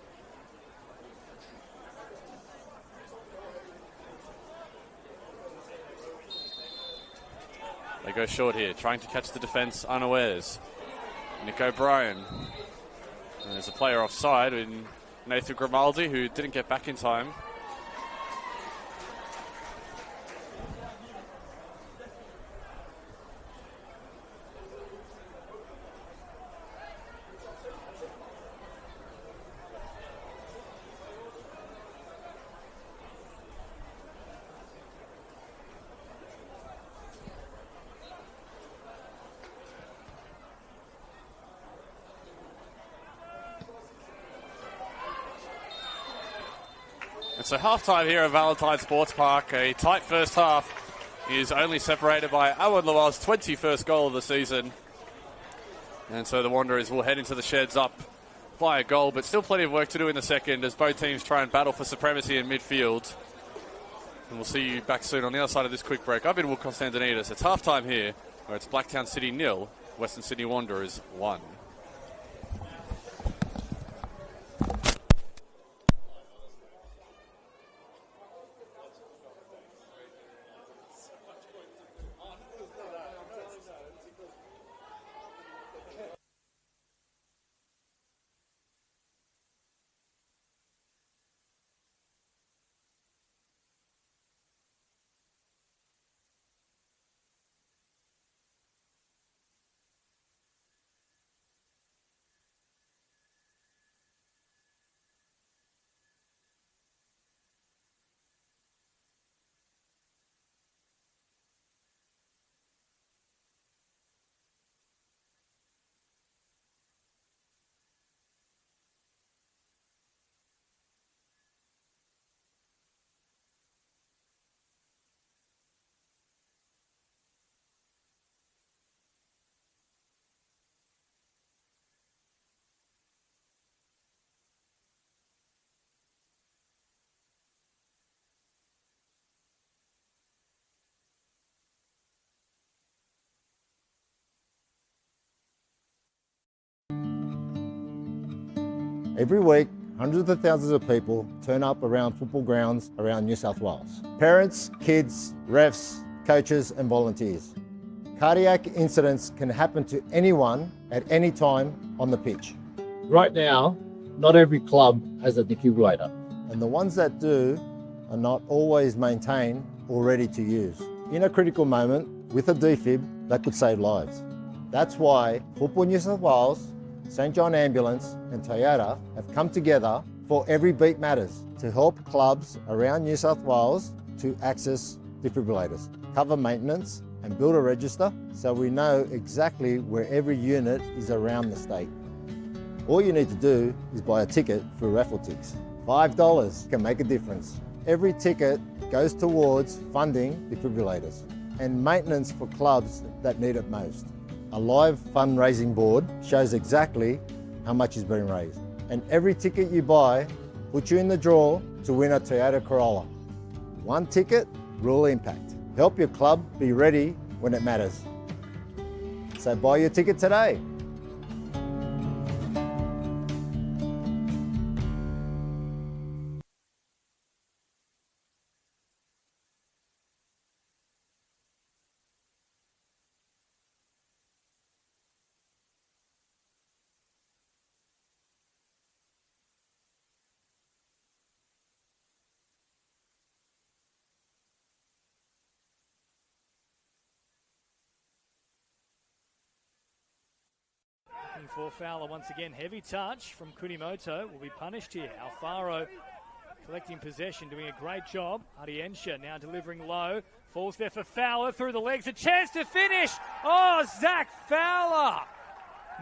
They go short here, trying to catch the defence unawares. Nick O'Brien. And there's a player offside in Nathan Grimaldi, who didn't get back in time. So half-time here at Valentine Sports Park. A tight first half is only separated by Awan Lawal's 21st goal of the season. And so the Wanderers will head into the sheds up by a goal, but still plenty of work to do in the second as both teams try and battle for supremacy in midfield. And we'll see you back soon on the other side of this quick break. I've been Will Constantinides. It's halftime here, where it's Blacktown City 0, Western Sydney Wanderers 1. Every week, hundreds of thousands of people turn up around football grounds around New South Wales. Parents, kids, refs, coaches and volunteers. Cardiac incidents can happen to anyone at any time on the pitch. Right now, not every club has a defibrillator. And the ones that do are not always maintained or ready to use. In a critical moment, with a defib, that could save lives. That's why Football New South Wales, St John Ambulance and Toyota have come together for Every Beat Matters to help clubs around New South Wales to access defibrillators, cover maintenance and build a register so we know exactly where every unit is around the state. All you need to do is buy a ticket through Raffletix. $5 can make a difference. Every ticket goes towards funding defibrillators and maintenance for clubs that need it most. A live fundraising board shows exactly how much is being raised. And every ticket you buy puts you in the draw to win a Toyota Corolla. One ticket, real impact. Help your club be ready when it matters. So buy your ticket today. For Fowler once again, heavy touch from Kunimoto will be punished here. Alfaro collecting possession, doing a great job. Ariensha now delivering low, falls there for Fowler through the legs, a chance to finish. Oh, Zach Fowler!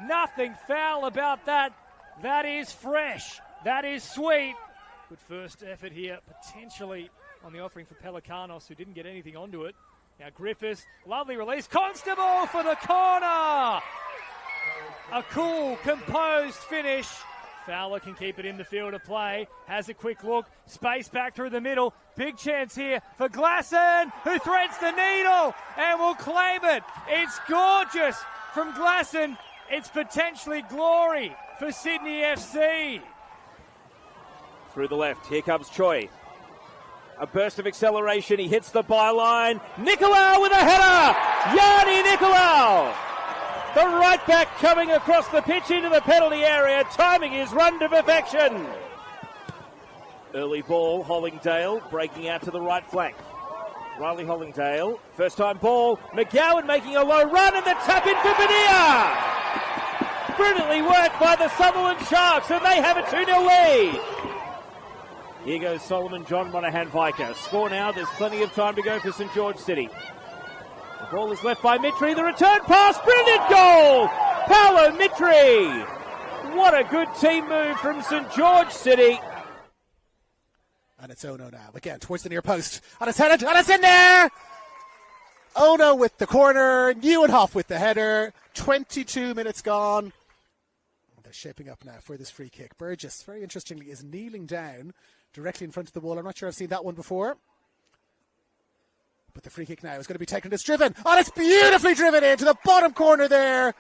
Nothing foul about that. That is fresh. That is sweet. Good first effort here, potentially on the offering for Pelicanos, who didn't get anything onto it. Now Griffiths, lovely release. Constable for the corner! A cool, composed finish. Fowler can keep it in the field of play. Has a quick look. Space back through the middle. Big chance here for Glasson, who threads the needle and will claim it. It's gorgeous from Glasson. It's potentially glory for Sydney FC. Through the left, here comes Choi. A burst of acceleration. He hits the byline. Nicolau with a header. Yanni Nicolau. The right back coming across the pitch into the penalty area, timing his run to perfection. Early ball, Hollingdale breaking out to the right flank. Riley Hollingdale, first time ball, McGowan making a low run and the tap in for Bonilla. Brilliantly worked by the Sutherland Sharks and they have a 2-0 lead. Here goes Solomon John Monahan Viker. Score now, there's plenty of time to go for St George City. The ball is left by Mitri. The return pass. Brilliant goal. Paolo Mitri. What a good team move from St George City. And it's Ono now. Again, towards the near post. And it's headed. And it's in there. Ono with the corner. Neuenhoff with the header. 22 minutes gone. They're shaping up now for this free kick. Burgess, very interestingly, is kneeling down directly in front of the wall. I'm not sure I've seen that one before. But the free kick now is going to be taken. It's driven. Oh, it's beautifully driven into the bottom corner there.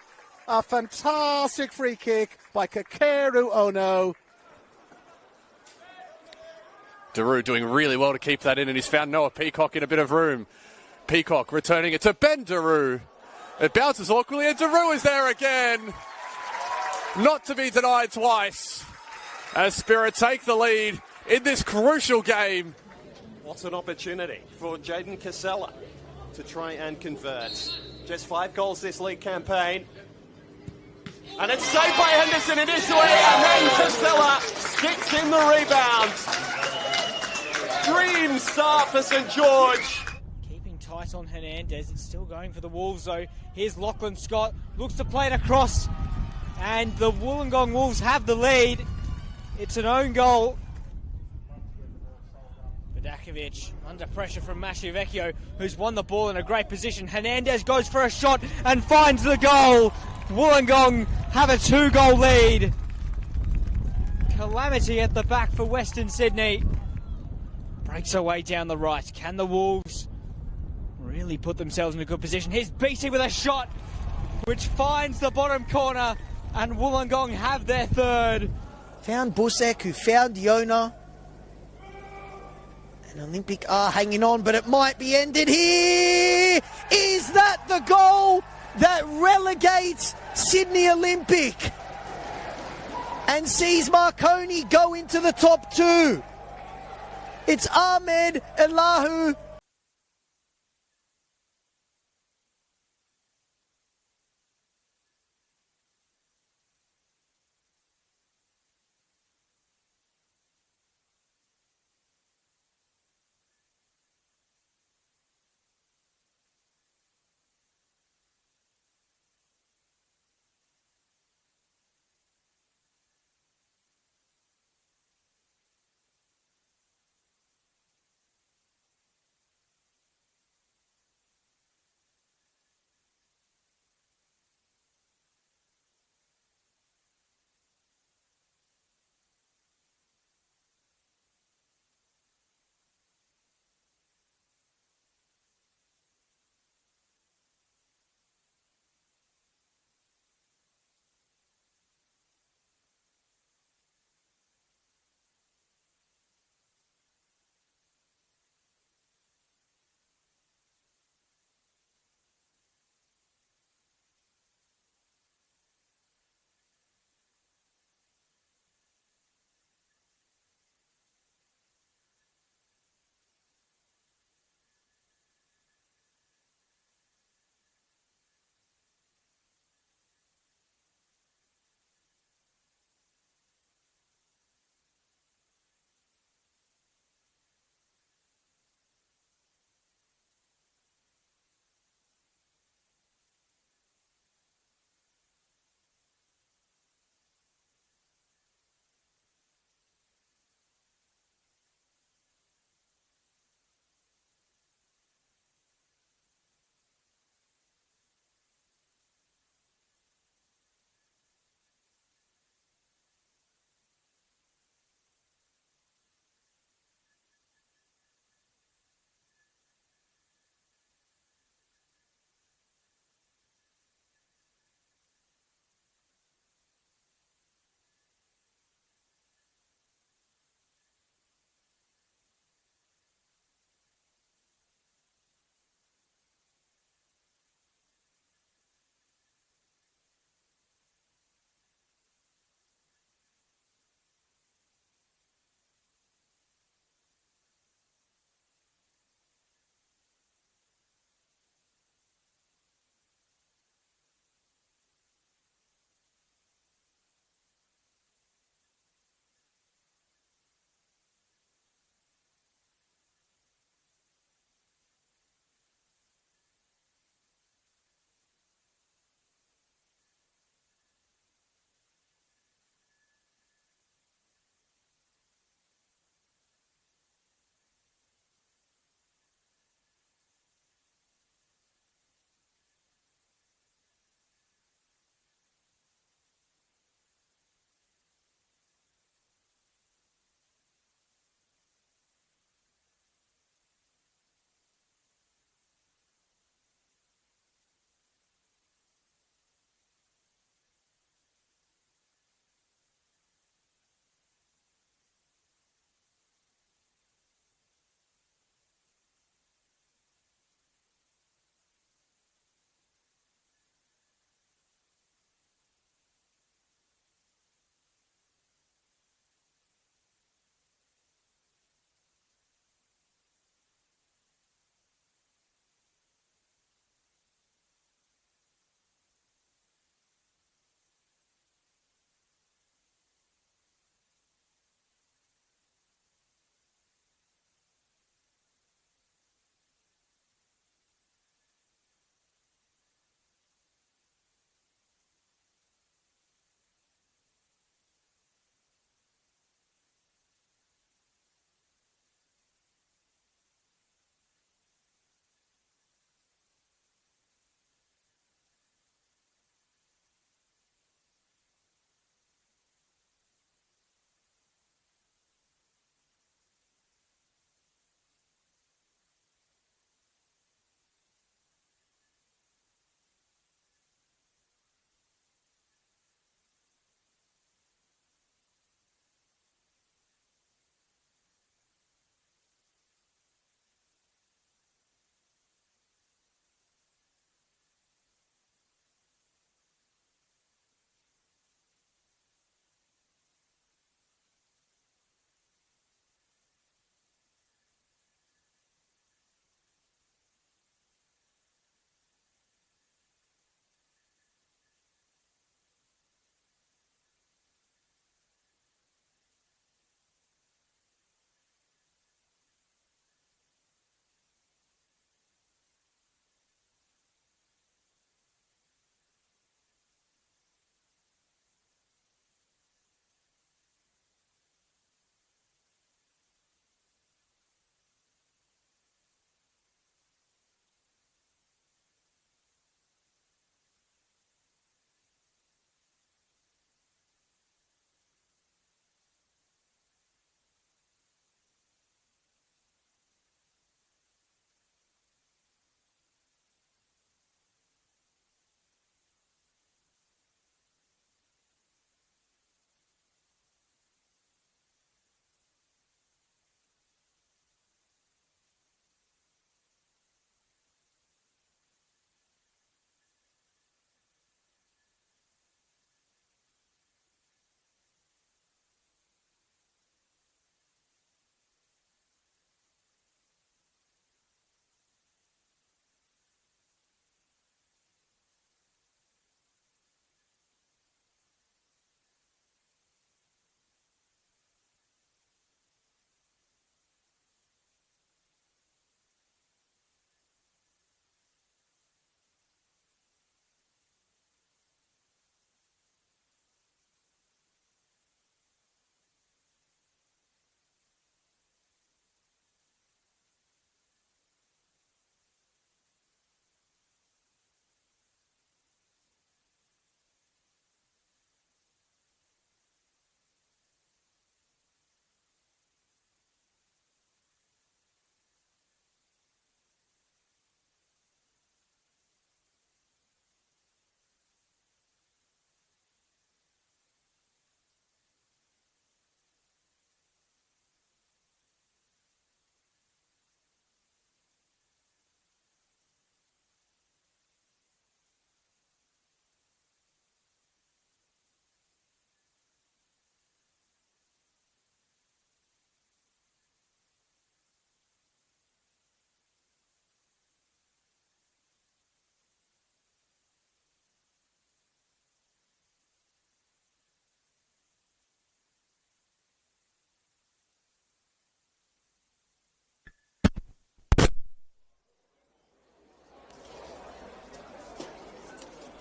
A fantastic free kick by Kakeru Ono. Daru doing really well to keep that in, and he's found Noah Peacock in a bit of room. Peacock returning it to Ben Daru. It bounces awkwardly, and Daru is there again. Not to be denied twice. As Spirit take the lead in this crucial game. What an opportunity for Jaden Casella to try and convert. Just 5 goals this league campaign. And it's saved by Henderson initially, and then Casella sticks in the rebound. Dream start for St George. Keeping tight on Hernandez. It's still going for the Wolves though. Here's Lachlan Scott. Looks to play it across. And the Wollongong Wolves have the lead. It's an own goal. Vidakovic under pressure from Mashivecchio, who's won the ball in a great position. Hernandez goes for a shot and finds the goal. Wollongong have a 2-goal lead. Calamity at the back for Western Sydney. Breaks away down the right. Can the Wolves really put themselves in a good position? Here's BC with a shot, which finds the bottom corner, and Wollongong have their third. Found Busek, who found Yona. And Olympic are hanging on, but it might be ended here. Is that the goal that relegates Sydney Olympic and sees Marconi go into the top 2? It's Ahmed Elahu.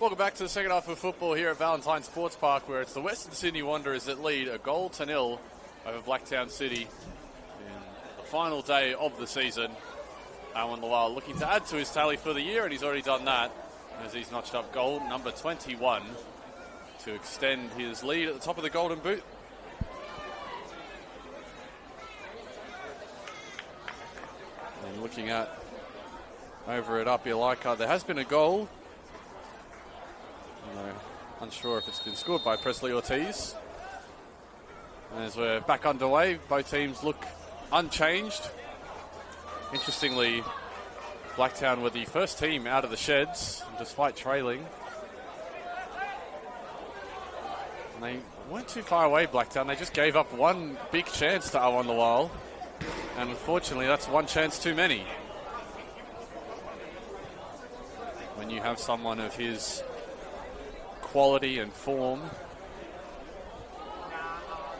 Welcome back to the second half of football here at Valentine Sports Park, where it's the Western Sydney Wanderers that lead 1-0 over Blacktown City in the final day of the season. Awan Lawal looking to add to his tally for the year, and he's already done that as he's notched up goal number 21 to extend his lead at the top of the Golden Boot. And looking at over at Upper Leichhardt, there has been a goal. Unsure if it's been scored by Presley Ortiz. And as we're back underway, both teams look unchanged. Interestingly, Blacktown were the first team out of the sheds, despite trailing. And they weren't too far away, Blacktown. They just gave up one big chance to Awan Lawal. And unfortunately, that's one chance too many. When you have someone of his quality and form.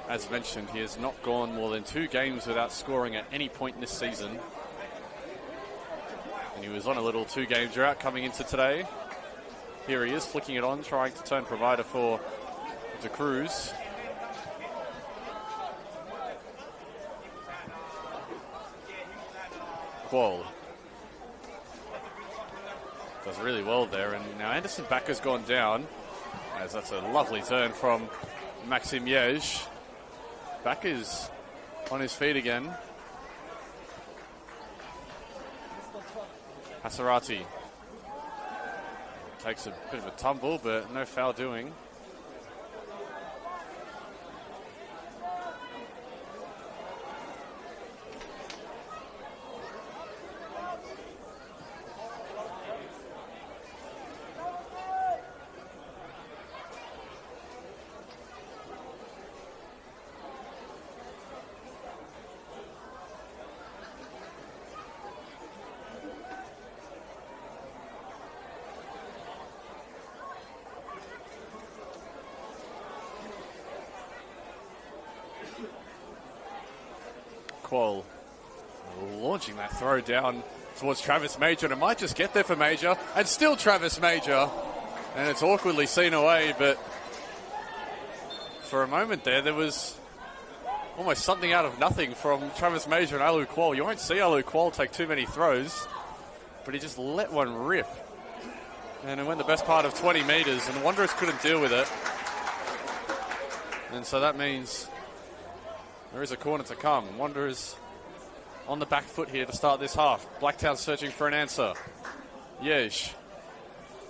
As mentioned, he has not gone more than 2 games without scoring at any point this season. And he was on a little 2-game drought coming into today. Here he is, flicking it on, trying to turn provider for De Cruz. Qual does really well there, and now Anderson Backer's gone down, as that's a lovely turn from Maxim Yej. Backer's on his feet again. Hasarati takes a bit of a tumble, but no foul doing. Qual launching that throw down towards Travis Major, and it might just get there for Major, and still Travis Major, and it's awkwardly seen away, but for a moment there was almost something out of nothing from Travis Major and Alu Qual. You won't see Alu Qual take too many throws, but he just let one rip, and it went the best part of 20 metres, and the Wanderers couldn't deal with it, and so that means there is a corner to come. Wanderers on the back foot here to start this half. Blacktown searching for an answer. Yej.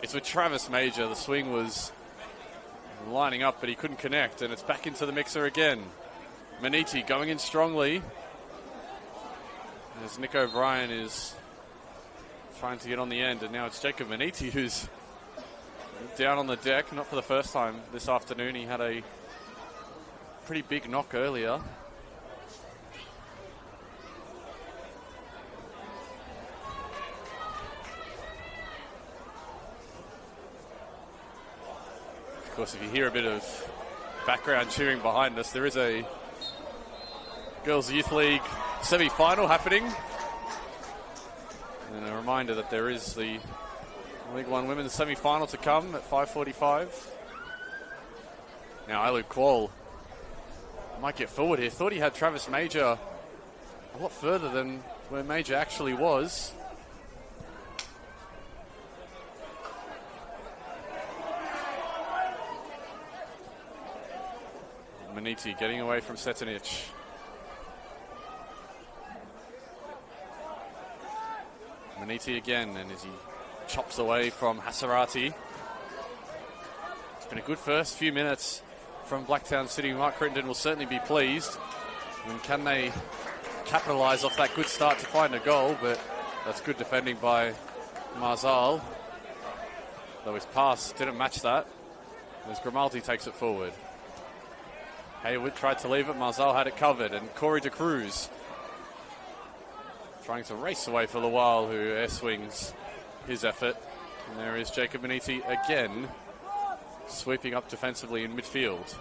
It's with Travis Major. The swing was lining up, but he couldn't connect, and it's back into the mixer again. Maniti going in strongly, as Nick O'Brien is trying to get on the end, and now it's Jacob Maniti who's down on the deck, not for the first time this afternoon. He had a pretty big knock earlier. Of course, if you hear a bit of background cheering behind us, there is a Girls Youth League semi-final happening. And a reminder that there is the League One Women's semi-final to come at 5:45. Now Alu Qual might get forward here. Thought he had Travis Major a lot further than where Major actually was. Maniti getting away from Setinic. Maniti again, and as he chops away from Hasarati. It's been a good first few minutes from Blacktown City. Mark Crittenden will certainly be pleased. And can they capitalise off that good start to find a goal? But that's good defending by Marzal. Though his pass didn't match that, as Grimaldi takes it forward. Hayward tried to leave it, Marzal had it covered, and Corey De Cruz trying to race away for Lawal, who air swings his effort. And there is Jacob Maniti again, sweeping up defensively in midfield.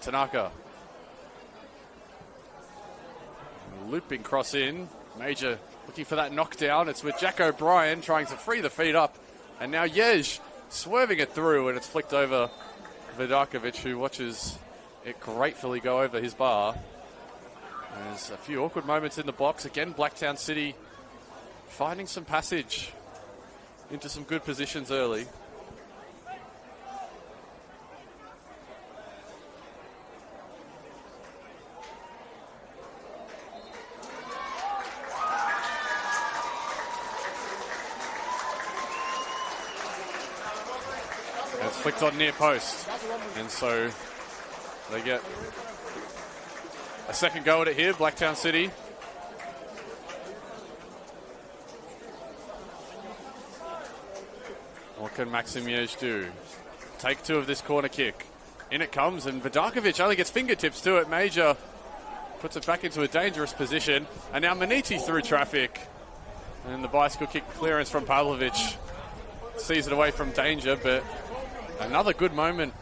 Tanaka. Looping cross in. Major looking for that knockdown. It's with Jack O'Brien trying to free the feet up. And now Yej swerving it through, and it's flicked over Vidakovic, who watches it gratefully go over his bar. There's a few awkward moments in the box. Again, Blacktown City finding some passage into some good positions early. It's flicked on near post, and so they get a second go at it here, Blacktown City. What can Maxim Yej do? Take two of this corner kick. In it comes, and Vidakovic only gets fingertips to it. Major puts it back into a dangerous position, and now Maniti through traffic. And the bicycle kick clearance from Pavlovic sees it away from danger, but another good moment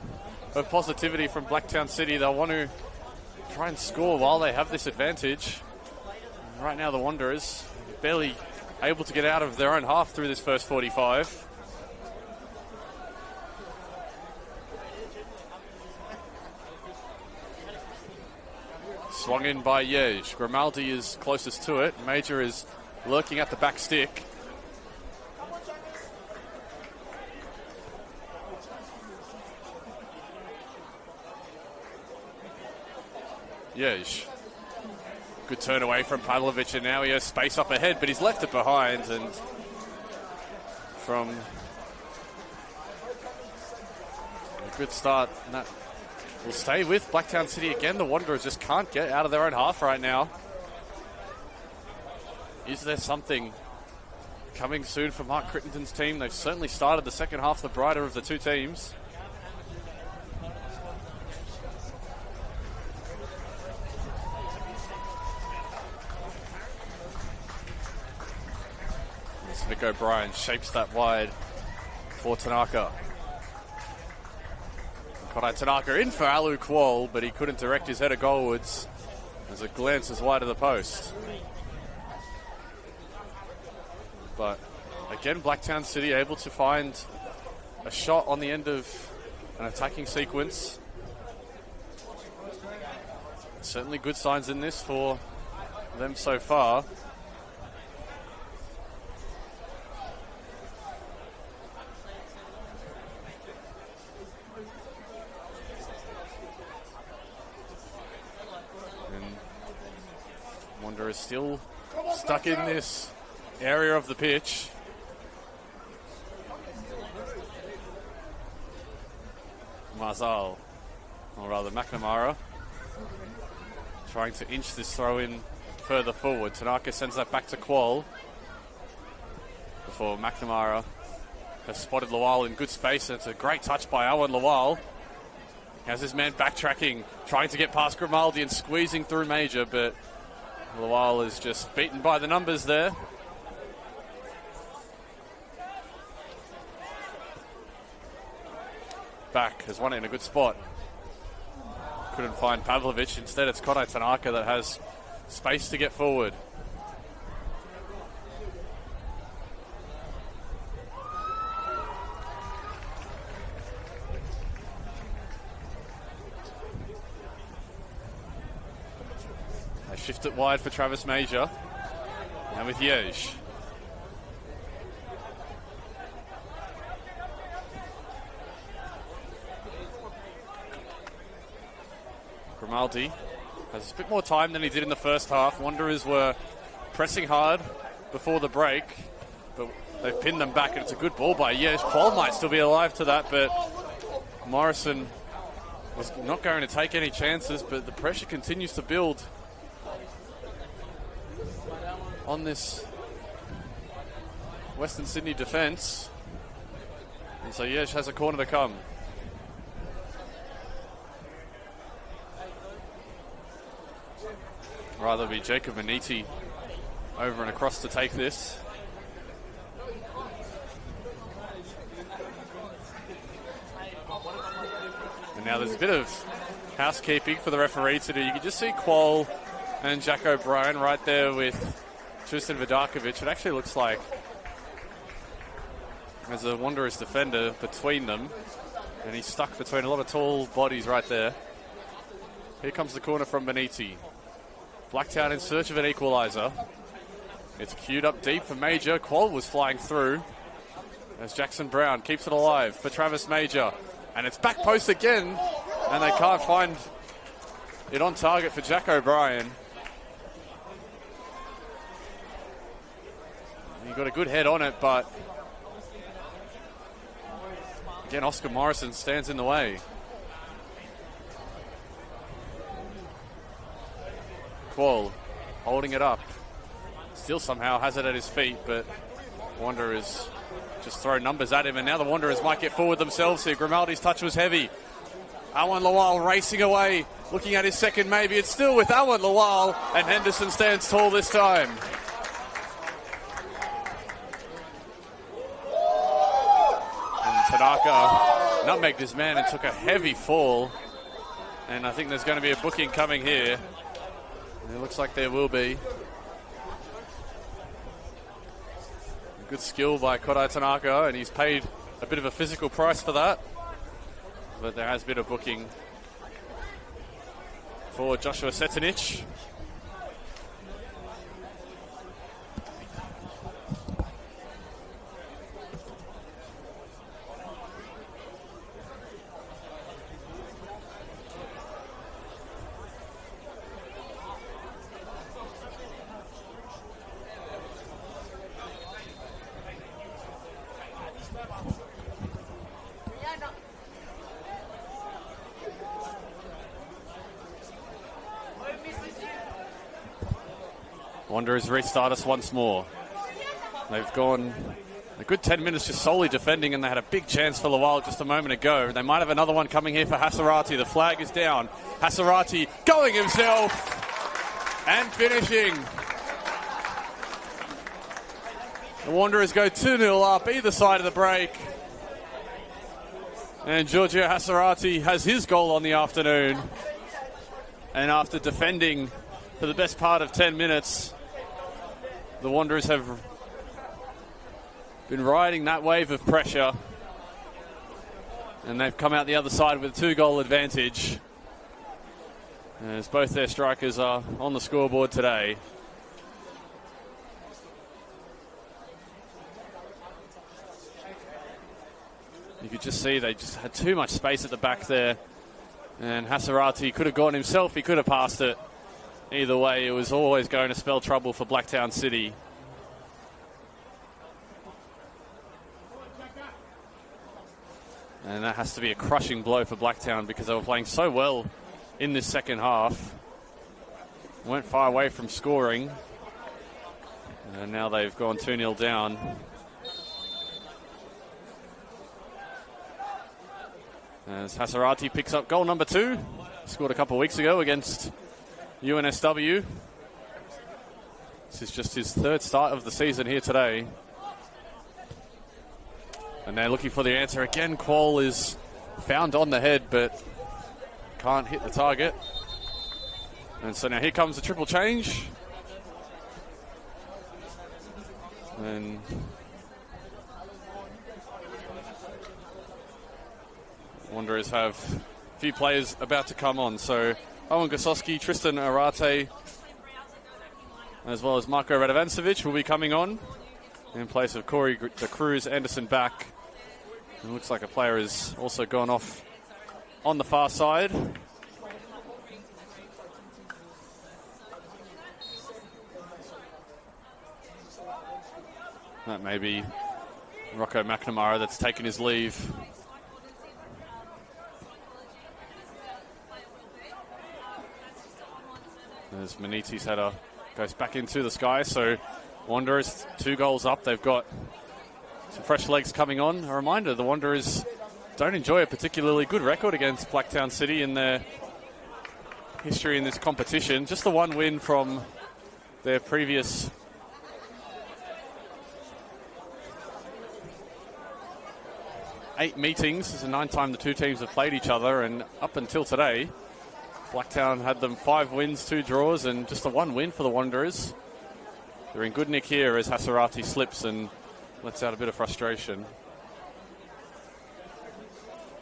of positivity from Blacktown City. They'll want to try and score while they have this advantage. And right now the Wanderers barely able to get out of their own half through this first 45. Swung in by Yej. Grimaldi is closest to it. Major is lurking at the back stick. Yej. Good turn away from Pavlovic, and now he has space up ahead, but he's left it behind, and from a good start, and that will stay with Blacktown City again. The Wanderers just can't get out of their own half right now. Is there something coming soon for Mark Crittenden's team? They've certainly started the second half the brighter of the two teams. Nick O'Brien shapes that wide for Tanaka. Kodai Tanaka in for Alu Kuol, but he couldn't direct his header goalwards as it glances wide of the post. But again, Blacktown City able to find a shot on the end of an attacking sequence. Certainly good signs in this for them so far. Wanderers still stuck in this area of the pitch. Marzal, or rather McNamara, trying to inch this throw in further forward. Tanaka sends that back to Kuol before McNamara has spotted Lawal in good space, and it's a great touch by Owen Lawal. He has his man backtracking, trying to get past Grimaldi and squeezing through Major, but Lawal is just beaten by the numbers there. Back has won it in a good spot. Couldn't find Pavlovic. Instead, it's Kodai Tanaka that has space to get forward. They shift it wide for Travis Major. And with Yej. Grimaldi has a bit more time than he did in the first half. Wanderers were pressing hard before the break, but they've pinned them back, and it's a good ball by Yej. Qual might still be alive to that, but Morrison was not going to take any chances, but the pressure continues to build on this Western Sydney defence. And so Yej has a corner to come. Rather be Jacob Maniti over and across to take this. And now there's a bit of housekeeping for the referee to do. You can just see Qual and Jack O'Brien right there with Tristan Vidakovic. It actually looks like there's a Wanderers defender between them, and he's stuck between a lot of tall bodies right there. Here comes the corner from Beniti. Blacktown in search of an equaliser. It's queued up deep for Major. Qual was flying through as Jackson Brown keeps it alive for Travis Major. And it's back post again, and they can't find it on target for Jack O'Brien. He got a good head on it, but again, Oscar Morrison stands in the way. Qual holding it up. Still somehow has it at his feet, but Wanderers just throw numbers at him, and now the Wanderers might get forward themselves here. Grimaldi's touch was heavy. Awan Lawal racing away, looking at his second maybe. It's still with Awan Lawal, and Henderson stands tall this time. And Tanaka nutmegged his man and took a heavy fall, and I think there's going to be a booking coming here. It looks like there will be. Good skill by Kodai Tanaka, and he's paid a bit of a physical price for that. But there has been a booking for Joshua Setanich. Wanderers restart us once more. They've gone a good 10 minutes just solely defending, and they had a big chance for Lawal just a moment ago. They might have another one coming here for Hasarati. The flag is down. Hasarati going himself and finishing. The Wanderers go 2-0 up either side of the break. And Giorgio Hasarati has his goal on the afternoon. And after defending for the best part of 10 minutes, the Wanderers have been riding that wave of pressure, and they've come out the other side with a 2-goal advantage, as both their strikers are on the scoreboard today. You could just see they just had too much space at the back there, and Hasarati could have gone himself, he could have passed it. Either way, it was always going to spell trouble for Blacktown City. And that has to be a crushing blow for Blacktown, because they were playing so well in this second half. Went far away from scoring. And now they've gone 2-0 down. As Hasarati picks up goal number 2. Scored a couple of weeks ago against UNSW. This is just his third start of the season here today. And they're looking for the answer again. Qual is found on the head, but can't hit the target. And so now here comes the triple change. And Wanderers have a few players about to come on. So Owen Gosowski, Tristan Arate, as well as Marko Radovancevic will be coming on in place of Corey the Cruz Anderson back. It looks like a player has also gone off on the far side. That may be Rocco McNamara that's taken his leave. As Maniti's header goes back into the sky, so Wanderers 2 goals up. They've got some fresh legs coming on. A reminder, the Wanderers don't enjoy a particularly good record against Blacktown City in their history in this competition. Just the one win from their previous eight meetings. This is the 9th time the two teams have played each other, and up until today, Blacktown had them 5 wins, 2 draws, and just the 1 win for the Wanderers. They're in good nick here as Hasarati slips and lets out a bit of frustration.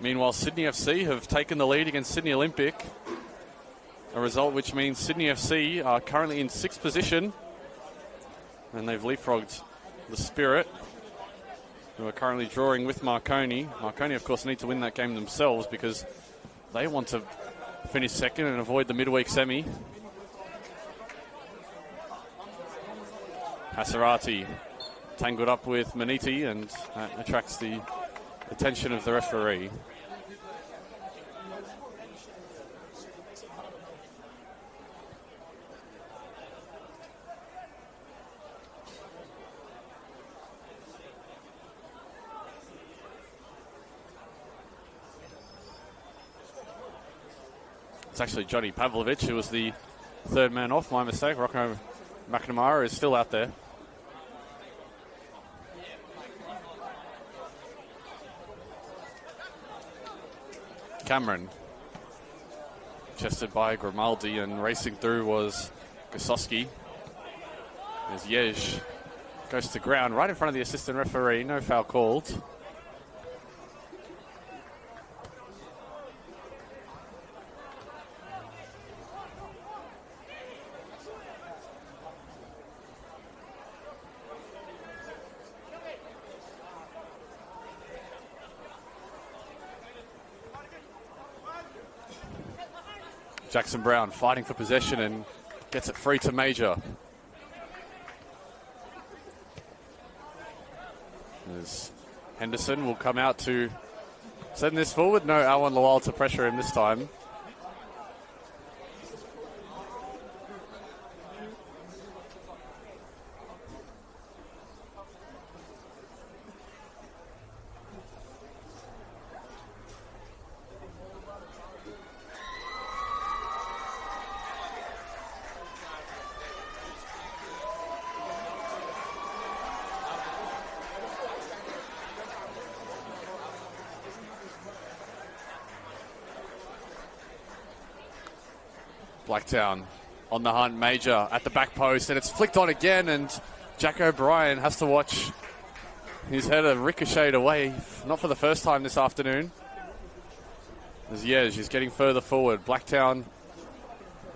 Meanwhile, Sydney FC have taken the lead against Sydney Olympic. A result which means Sydney FC are currently in 6th position. And they've leapfrogged the Spirit, who are currently drawing with Marconi. Marconi, of course, need to win that game themselves because they want to finish second and avoid the midweek semi. Hasarati tangled up with Maniti, and that attracts the attention of the referee. It's actually Johnny Pavlovich who was the third man off. My mistake. Rocco McNamara is still out there. Cameron. Chested by Grimaldi, and racing through was Gosowski. As Yej goes to ground right in front of the assistant referee. No foul called. Jackson Brown fighting for possession and gets it free to Major. As Henderson will come out to send this forward. No Alwan Lawal to pressure him this time. Blacktown on the hunt. Major at the back post, and it's flicked on again, and Jack O'Brien has to watch his header ricochet away, not for the first time this afternoon. As Yej is getting further forward. Blacktown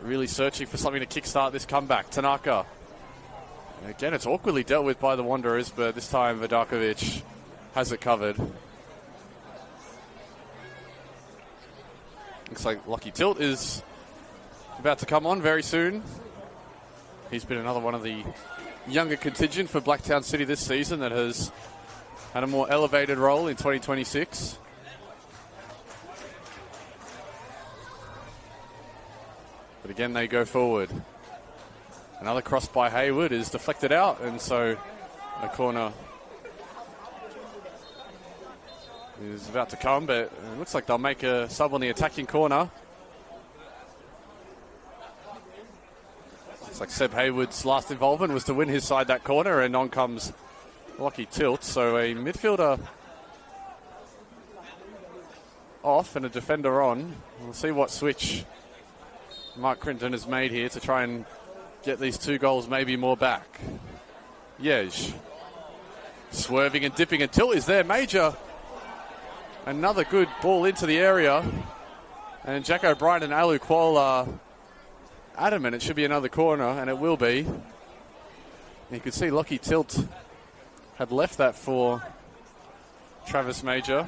really searching for something to kickstart this comeback. Tanaka. And again, it's awkwardly dealt with by the Wanderers, but this time Vidakovic has it covered. Looks like Lockie Tilt is about to come on very soon. He's been another one of the younger contingent for Blacktown City this season that has had a more elevated role in 2026. But again, they go forward. Another cross by Hayward is deflected out, and so a corner is about to come, but it looks like they'll make a sub on the attacking corner. It's like Seb Hayward's last involvement was to win his side that corner, and on comes Lockie Tilt. So a midfielder off and a defender on. We'll see what switch Mark Crinton has made here to try and get these 2 goals, maybe more back. Yej swerving and dipping, and Tilt is there. Major, another good ball into the area, and Jack O'Brien and Alu Kual are adamant it should be another corner, and it will be. You can see Lockie Tilt had left that for Travis Major.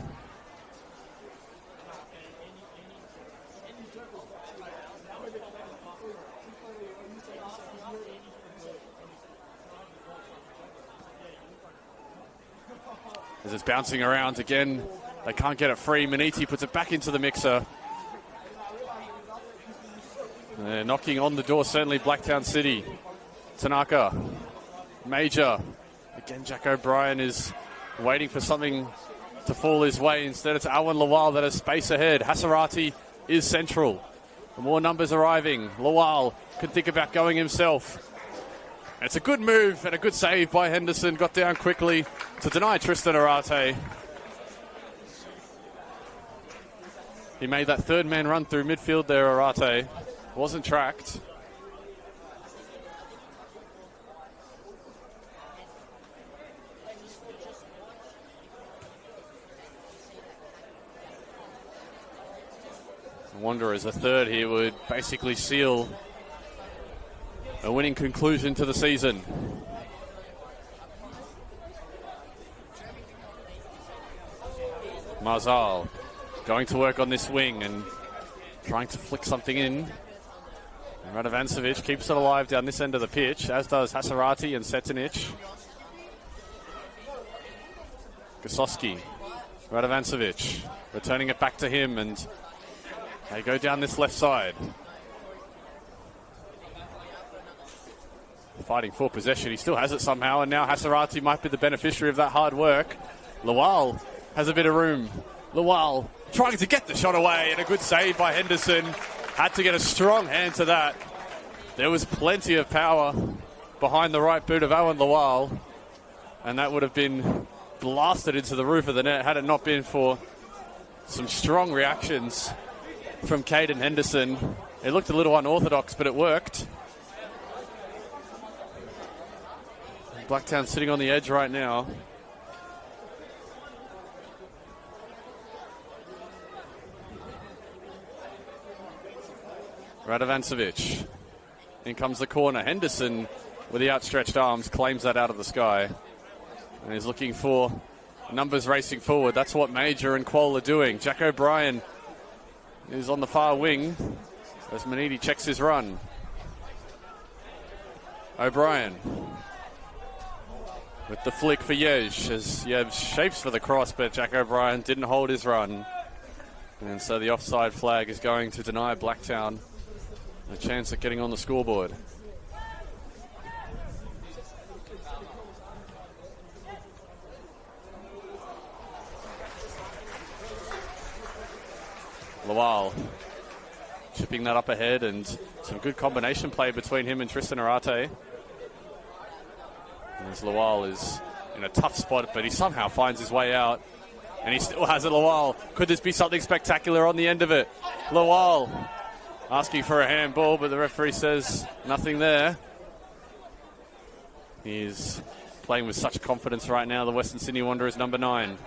As it's bouncing around again, they can't get it free. Maniti puts it back into the mixer. They're knocking on the door, certainly Blacktown City. Tanaka, Major. Again, Jack O'Brien is waiting for something to fall his way. Instead, it's Alwan Lawal that has space ahead. Hasarati is central. More numbers arriving. Lawal can think about going himself. And it's a good move and a good save by Henderson. Got down quickly to deny Tristan Arate. He made that third man run through midfield there, Arate. Wasn't tracked. Wanderers, a third here would basically seal a winning conclusion to the season. Marzal going to work on this wing and trying to flick something in. And Radovancevic keeps it alive down this end of the pitch, as does Hasarati and Setinic. Gosowski, Radovancevic returning it back to him, and they go down this left side. Fighting for possession. He still has it somehow, and now Hasarati might be the beneficiary of that hard work. Lawal has a bit of room. Lawal trying to get the shot away, and a good save by Henderson. Had to get a strong hand to that. There was plenty of power behind the right boot of Owen Lawal, and that would have been blasted into the roof of the net had it not been for some strong reactions from Caden Henderson. It looked a little unorthodox, but it worked. Blacktown sitting on the edge right now. Radovancevic. In comes the corner. Henderson, with the outstretched arms, claims that out of the sky. And he's looking for numbers racing forward. That's what Major and Quoll are doing. Jack O'Brien is on the far wing as Maniti checks his run. O'Brien with the flick for Yej, as Yej shapes for the cross, but Jack O'Brien didn't hold his run. And so the offside flag is going to deny Blacktown a chance at getting on the scoreboard. Lawal chipping that up ahead, and some good combination play between him and Tristan Arate. As Lawal is in a tough spot, but he somehow finds his way out, and he still has it. Lawal, could this be something spectacular on the end of it? Lawal asking for a handball, but the referee says nothing there. He's playing with such confidence right now, the Western Sydney Wanderers number 9.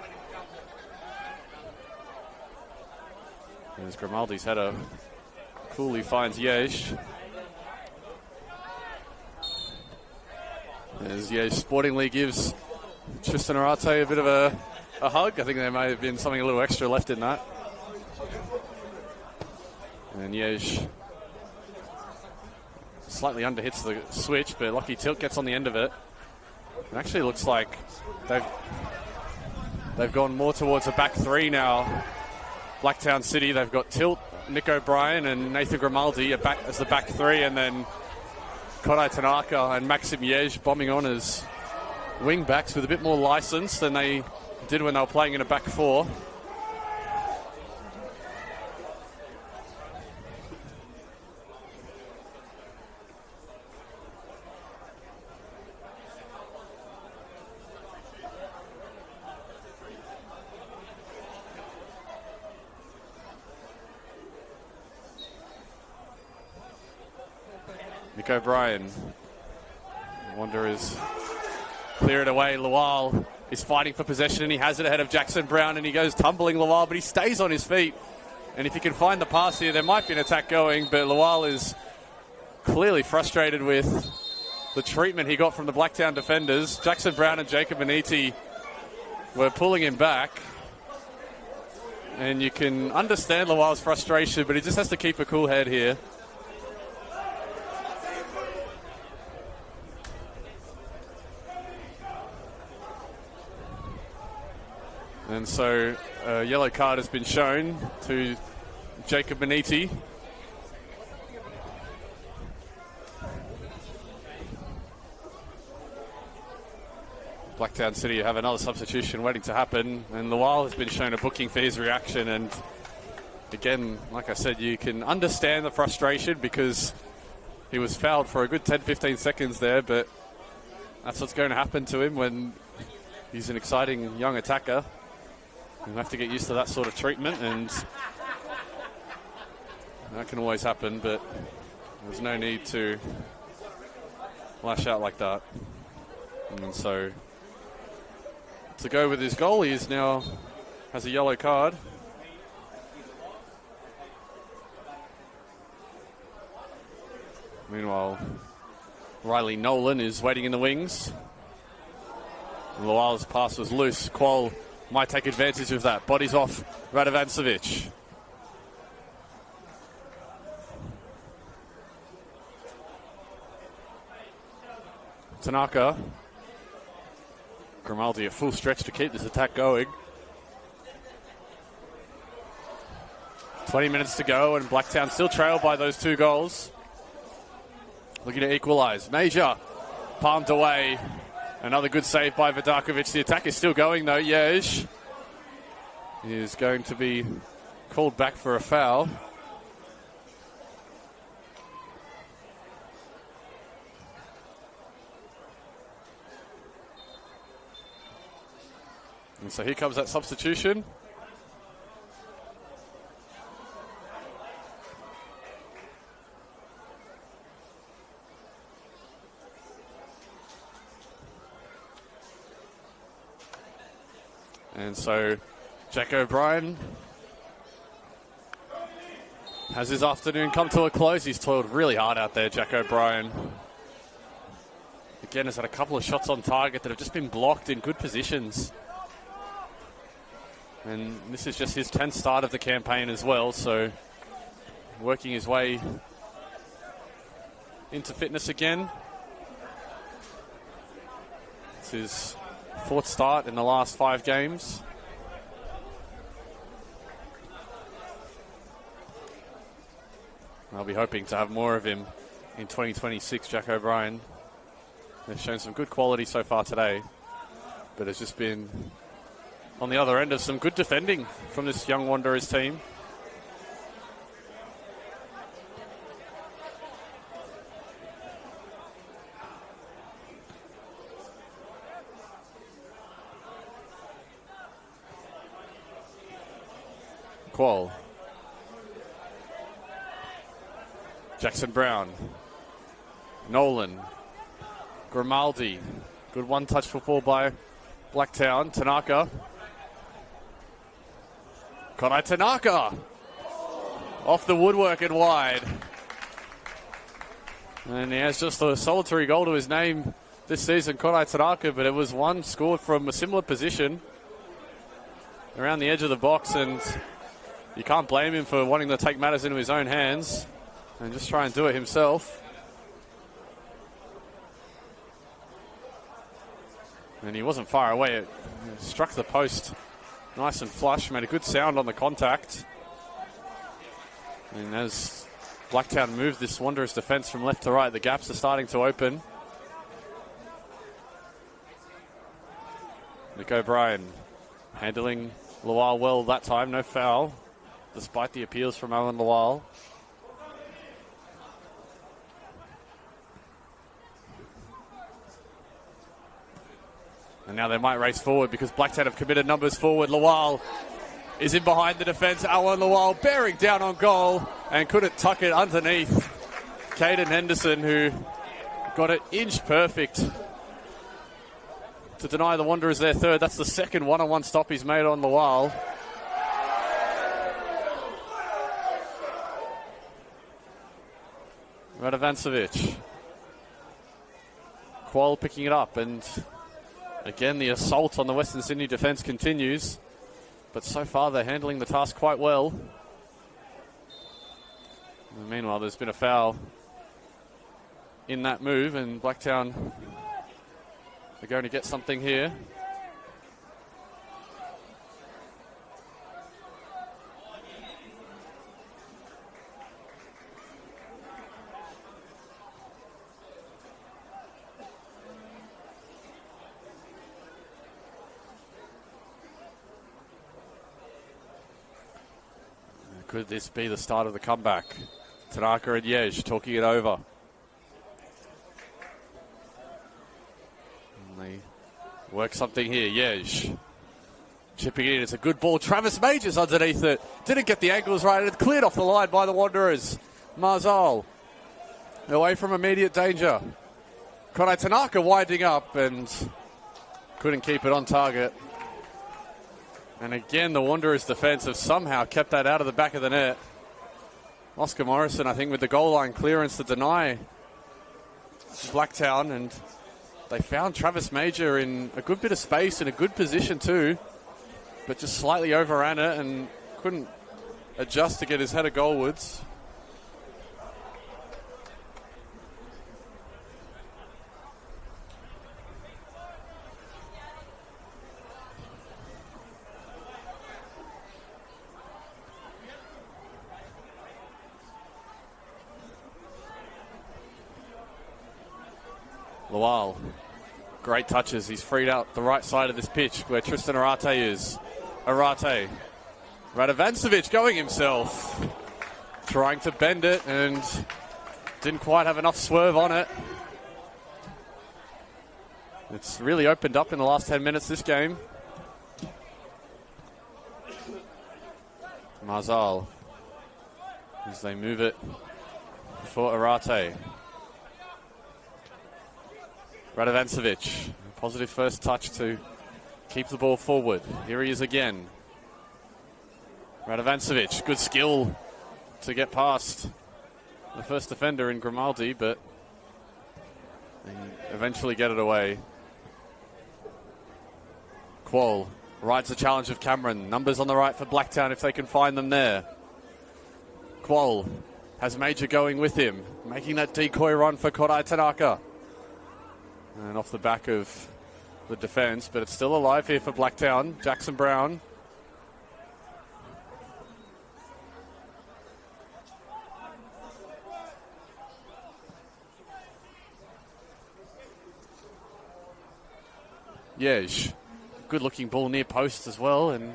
As Grimaldi's header coolly finds Yej. As Yej sportingly gives Tristan Arate a bit of a hug. I think there may have been something a little extra left in that. And Yej slightly underhits the switch, but Lockie Tilt gets on the end of it. It actually looks like they've gone more towards a back three now. Blacktown City, they've got Tilt, Nick O'Brien and Nathan Grimaldi as the back three, and then Kodai Tanaka and Maxim Yej bombing on as wing backs with a bit more license than they did when they were playing in a back four. Nick O'Brien. Wanderers clear it away. Lawal is fighting for possession, and he has it ahead of Jackson Brown, and he goes tumbling, Lawal, but he stays on his feet. And if he can find the pass here, there might be an attack going, but Lawal is clearly frustrated with the treatment he got from the Blacktown defenders. Jackson Brown and Jacob Maniti were pulling him back. And you can understand Lawal's frustration, but he just has to keep a cool head here. And so a yellow card has been shown to Jacob Maniti. Blacktown City have another substitution waiting to happen, and Lawal has been shown a booking for his reaction. And again, like I said, you can understand the frustration because he was fouled for a good 10-15 seconds there, but that's what's going to happen to him when he's an exciting young attacker. You'll have to get used to that sort of treatment, and that can always happen, but there's no need to lash out like that. And so to go with his goal, he is now has a yellow card. Meanwhile, Riley Nolan is waiting in the wings. Lawal's pass was loose. Qual might take advantage of that. Bodies off Radovancevic. Tanaka. Grimaldi a full stretch to keep this attack going. 20 minutes to go, and Blacktown still trailed by those 2 goals. Looking to equalise. Major palmed away. Another good save by Vidakovic. The attack is still going though. Yej is going to be called back for a foul. And so here comes that substitution. And so Jack O'Brien has his afternoon come to a close. He's toiled really hard out there, Jack O'Brien. Again, has had a couple of shots on target that have just been blocked in good positions. And this is just his 10th start of the campaign as well, so working his way into fitness again. It's his 4th start in the last 5 games. I'll be hoping to have more of him in 2026, Jack O'Brien. They've shown some good quality so far today, but it's just been on the other end of some good defending from this young Wanderers team. Qual. Jackson Brown. Nolan. Grimaldi. Good one-touch football by Blacktown. Tanaka. Konai Tanaka. Off the woodwork and wide. And he has just a solitary goal to his name this season, Konai Tanaka, but it was one scored from a similar position around the edge of the box, and you can't blame him for wanting to take matters into his own hands and just try and do it himself. And he wasn't far away. It struck the post nice and flush, made a good sound on the contact. And as Blacktown moved this Wanderers defence from left to right, the gaps are starting to open. Nick O'Brien handling Lawal well that time, no foul, despite the appeals from Alan Lawal. And now they might race forward because Blacktown have committed numbers forward. Lawal is in behind the defence. Alan Lawal bearing down on goal and couldn't tuck it underneath Caden Henderson, who got it inch perfect to deny the Wanderers their third. That's the second one-on-one stop he's made on Lawal. Radovancevic. Qual picking it up, and again the assault on the Western Sydney defence continues, but so far they're handling the task quite well. And meanwhile, there's been a foul in that move, and Blacktown are going to get something here. Could this be the start of the comeback? Tanaka and Yej talking it over. And they work something here. Yej chipping it in. It's a good ball. Travis Majors underneath it. Didn't get the angles right. It's cleared off the line by the Wanderers. Marzal away from immediate danger. Konai Tanaka winding up and couldn't keep it on target. And again, the Wanderers' defence have somehow kept that out of the back of the net. Oscar Morrison, I think, with the goal line clearance to deny Blacktown, and they found Travis Major in a good bit of space, in a good position too, but just slightly overran it and couldn't adjust to get his header goalwards. Lawal, great touches. He's freed out the right side of this pitch where Tristan Arate is. Arate. Radovancevic going himself. Trying to bend it and didn't quite have enough swerve on it. It's really opened up in the last 10 minutes this game. Marzal as they move it for Arate. Radovancevic, positive first touch to keep the ball forward. Here he is again. Radovancevic, good skill to get past the first defender in Grimaldi, but they eventually get it away. Qual rides the challenge of Cameron. Numbers on the right for Blacktown if they can find them there. Qual has Major going with him, making that decoy run for Kodai Tanaka. And off the back of the defense, but it's still alive here for Blacktown. Jackson Brown. Yej. Good looking ball near post as well, and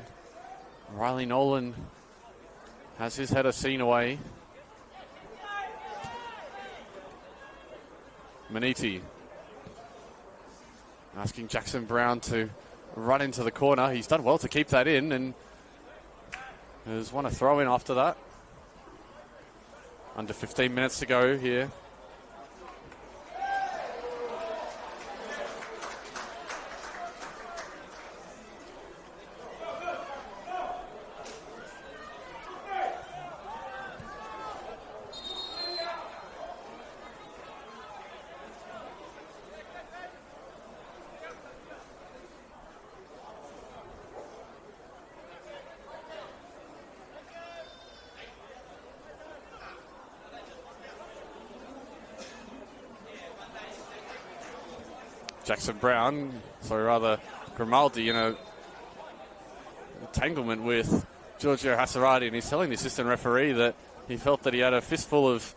Riley Nolan has his header seen away. Maniti asking Jackson Brown to run into the corner. He's done well to keep that in, and there's one a throw in after that. Under 15 minutes to go here. Jackson Brown, Grimaldi in a entanglement with Giorgio Hasarati, and he's telling the assistant referee that he felt that he had a fistful of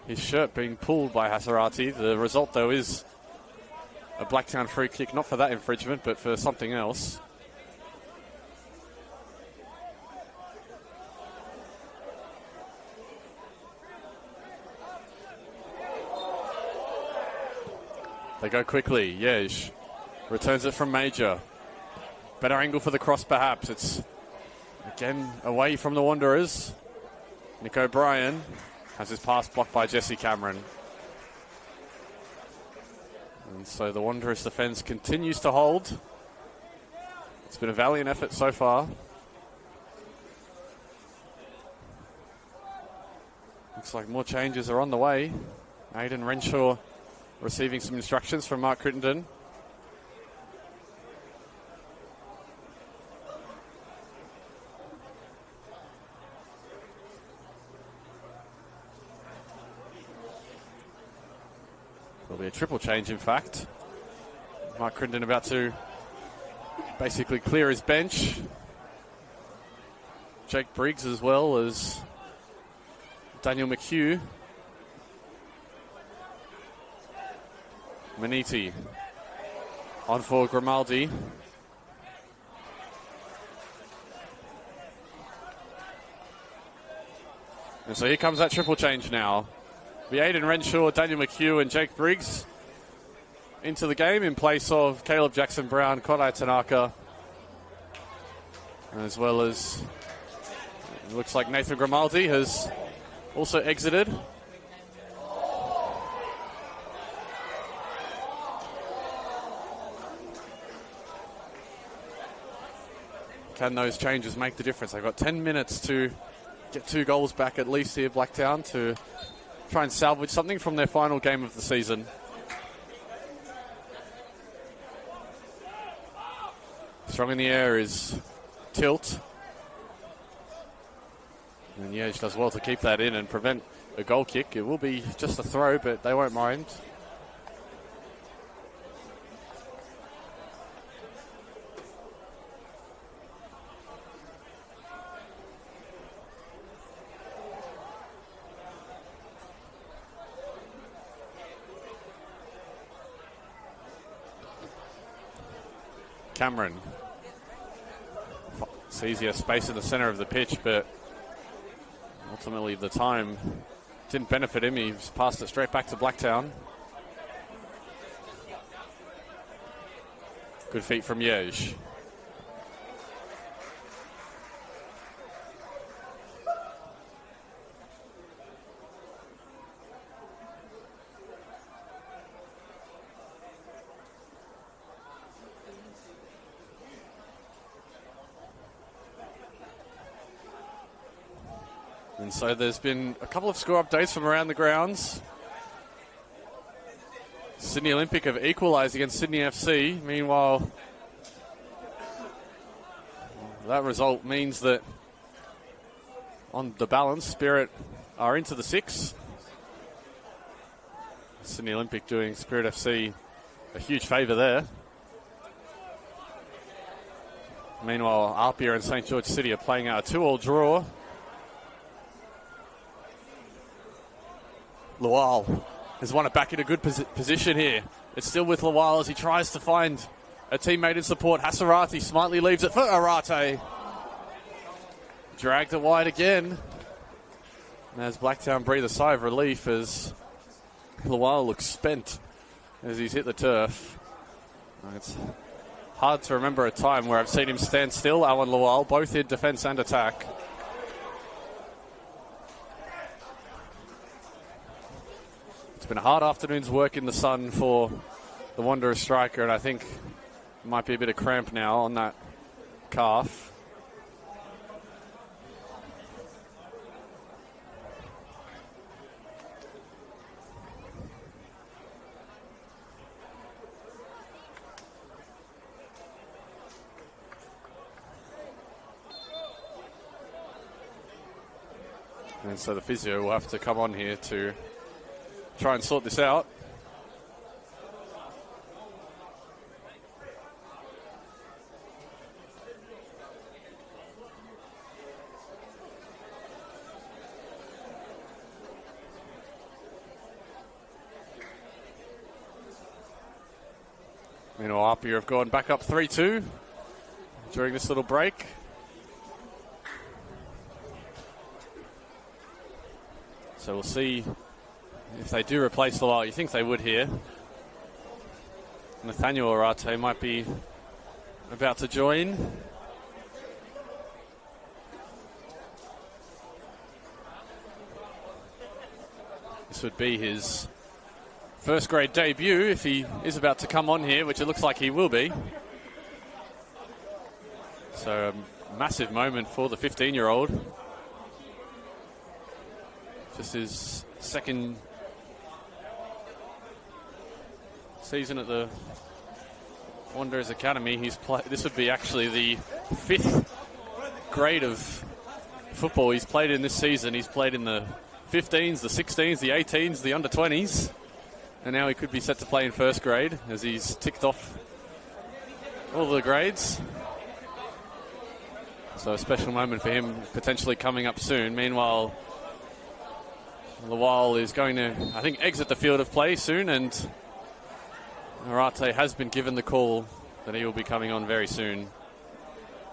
his shirt being pulled by Hasarati. The result, though, is a Blacktown free kick, not for that infringement, but for something else. They go quickly. Yej returns it from Major. Better angle for the cross, perhaps. It's again away from the Wanderers. Nick O'Brien has his pass blocked by Jesse Cameron. And so the Wanderers defence continues to hold. It's been a valiant effort so far. Looks like more changes are on the way. Aidan Renshaw receiving some instructions from Mark Crittenden. There'll be a triple change, in fact. Mark Crittenden about to basically clear his bench. Jake Briggs as well as Daniel McHugh. Maniti on for Grimaldi. And so here comes that triple change now. The Aidan Renshaw, Daniel McHugh and Jake Briggs into the game in place of Caleb Jackson Brown, Kodai Tanaka, as well as it looks like Nathan Grimaldi has also exited. Can those changes make the difference? They've got 10 minutes to get 2 goals back at least here, Blacktown, to try and salvage something from their final game of the season. Strong in the air is Tilt. And Liège does well to keep that in and prevent a goal kick. It will be just a throw, but they won't mind. Cameron sees a space in the center of the pitch, but ultimately the time didn't benefit him. He's passed it straight back to Blacktown. Good feet from Liège. And so there's been a couple of score updates from around the grounds. Sydney Olympic have equalised against Sydney FC. Meanwhile, that result means that on the balance, Spirit are into the 6. Sydney Olympic doing Spirit FC a huge favour there. Meanwhile, Apia and St George City are playing out a 2-2 draw. Lawal has won it back in a good position here. It's still with Lawal as he tries to find a teammate in support. Hasarati smartly leaves it for Arate. Dragged it wide again. And as Blacktown breathe a sigh of relief as Lawal looks spent as he's hit the turf. It's hard to remember a time where I've seen him stand still, Alan Lawal, both in defence and attack. It's been a hard afternoon's work in the sun for the Wanderers striker, and I think it might be a bit of cramp now on that calf. And so the physio will have to come on here to try and sort this out. Meanwhile, Apia have gone back up 3-2 during this little break. So we'll see if they do replace Lawal. You think they would here. Nathaniel Arate might be about to join. This would be his first grade debut if he is about to come on here, which it looks like he will be. So a massive moment for the 15-year-old. Just his second season at the Wanderers Academy. This would be actually the 5th grade of football he's played in this season. He's played in the 15s, the 16s, the 18s, the under-20s. And now he could be set to play in first grade as he's ticked off all the grades. So a special moment for him potentially coming up soon. Meanwhile, Lawal is going to, I think, exit the field of play soon, and Arate has been given the call that he will be coming on very soon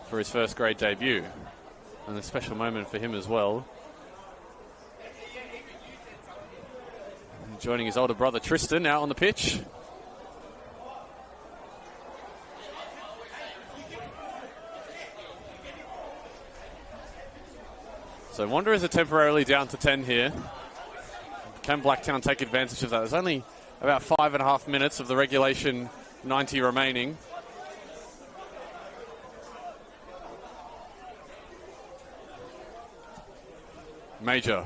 for his first grade debut. And a special moment for him as well. Joining his older brother Tristan out on the pitch. So Wanderers are temporarily down to 10 here. Can Blacktown take advantage of that? There's only about 5.5 minutes of the regulation 90 remaining. Major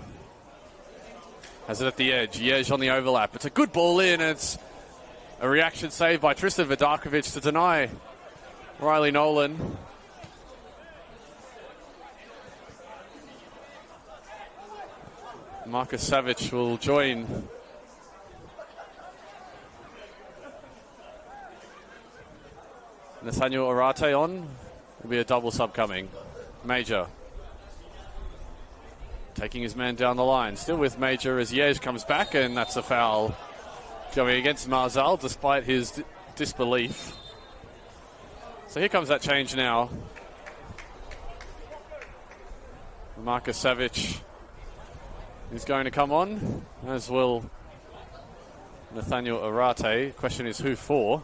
Has it at the edge. Yej on the overlap. It's a good ball in. And it's a reaction saved by Tristan Vidakovic to deny Riley Nolan. Marcus Savage will join Nathaniel Arate on. Will be a double sub coming. Major taking his man down the line. Still with Major as Yej comes back, and that's a foul going against Marzal despite his disbelief. So here comes that change now. Marcus Savage is going to come on, as will Nathaniel Arate. Question is who for?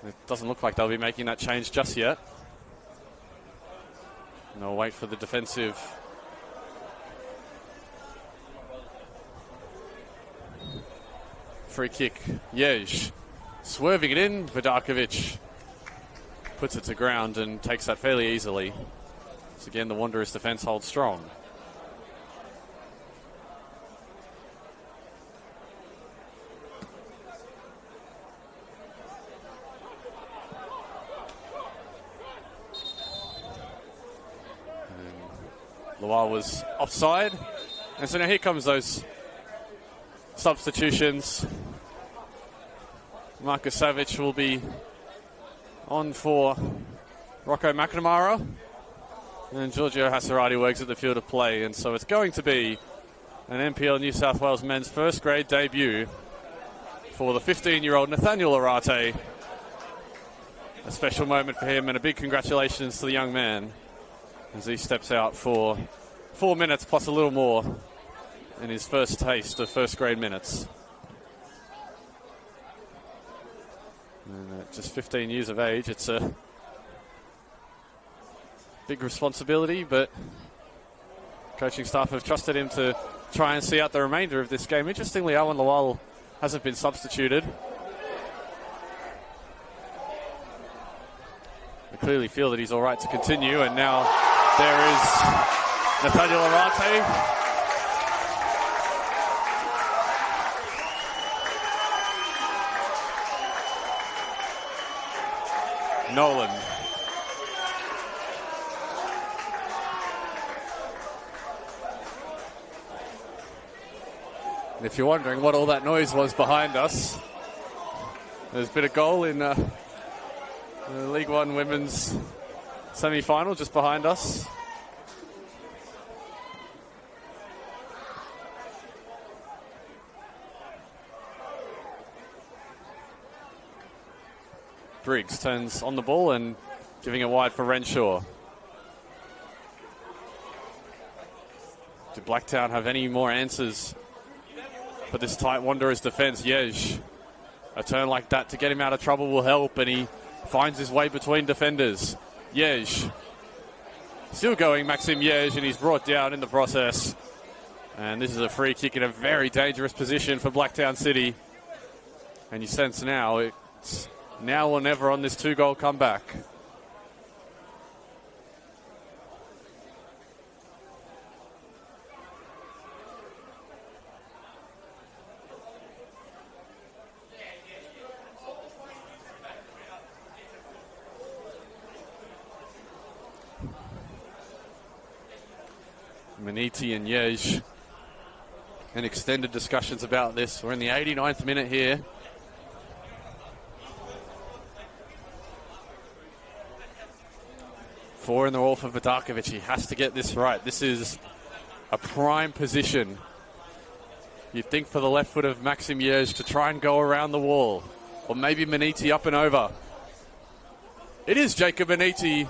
It doesn't look like they'll be making that change just yet. And they'll wait for the defensive free kick. Yej swerving it in. Vidakovic puts it to ground and takes that fairly easily. So again, the Wanderers defence holds strong. Loire was offside. And so now here comes those substitutions. Marcus Savage will be on for Rocco McNamara. And Giorgio Hasarati works at the field of play. And so it's going to be an NPL New South Wales men's first grade debut for the 15-year-old Nathaniel Arate. A special moment for him and a big congratulations to the young man as he steps out for 4 minutes plus a little more in his first taste of first grade minutes. And at just 15 years of age, it's a big responsibility, but coaching staff have trusted him to try and see out the remainder of this game. Interestingly, Alan Lawal hasn't been substituted. They clearly feel that he's all right to continue, and now there is Nathaniel Arate. Nolan. And if you're wondering what all that noise was behind us, there's been a goal in the League One Women's semi-final just behind us. Briggs turns on the ball and giving it wide for Renshaw. Do Blacktown have any more answers for this tight Wanderers defence? Yej, a turn like that to get him out of trouble will help, and he finds his way between defenders. Yej, still going, Maxim Yej, and he's brought down in the process. And this is a free kick in a very dangerous position for Blacktown City. And you sense now it's now or never on this two-goal comeback. Maniti and Yej, and extended discussions about this. We're in the 89th minute here. Four in the wall for Vidakovic. He has to get this right. This is a prime position. You'd think for the left foot of Maxim Yej to try and go around the wall. Or maybe Maniti up and over. It is Jacob Maniti.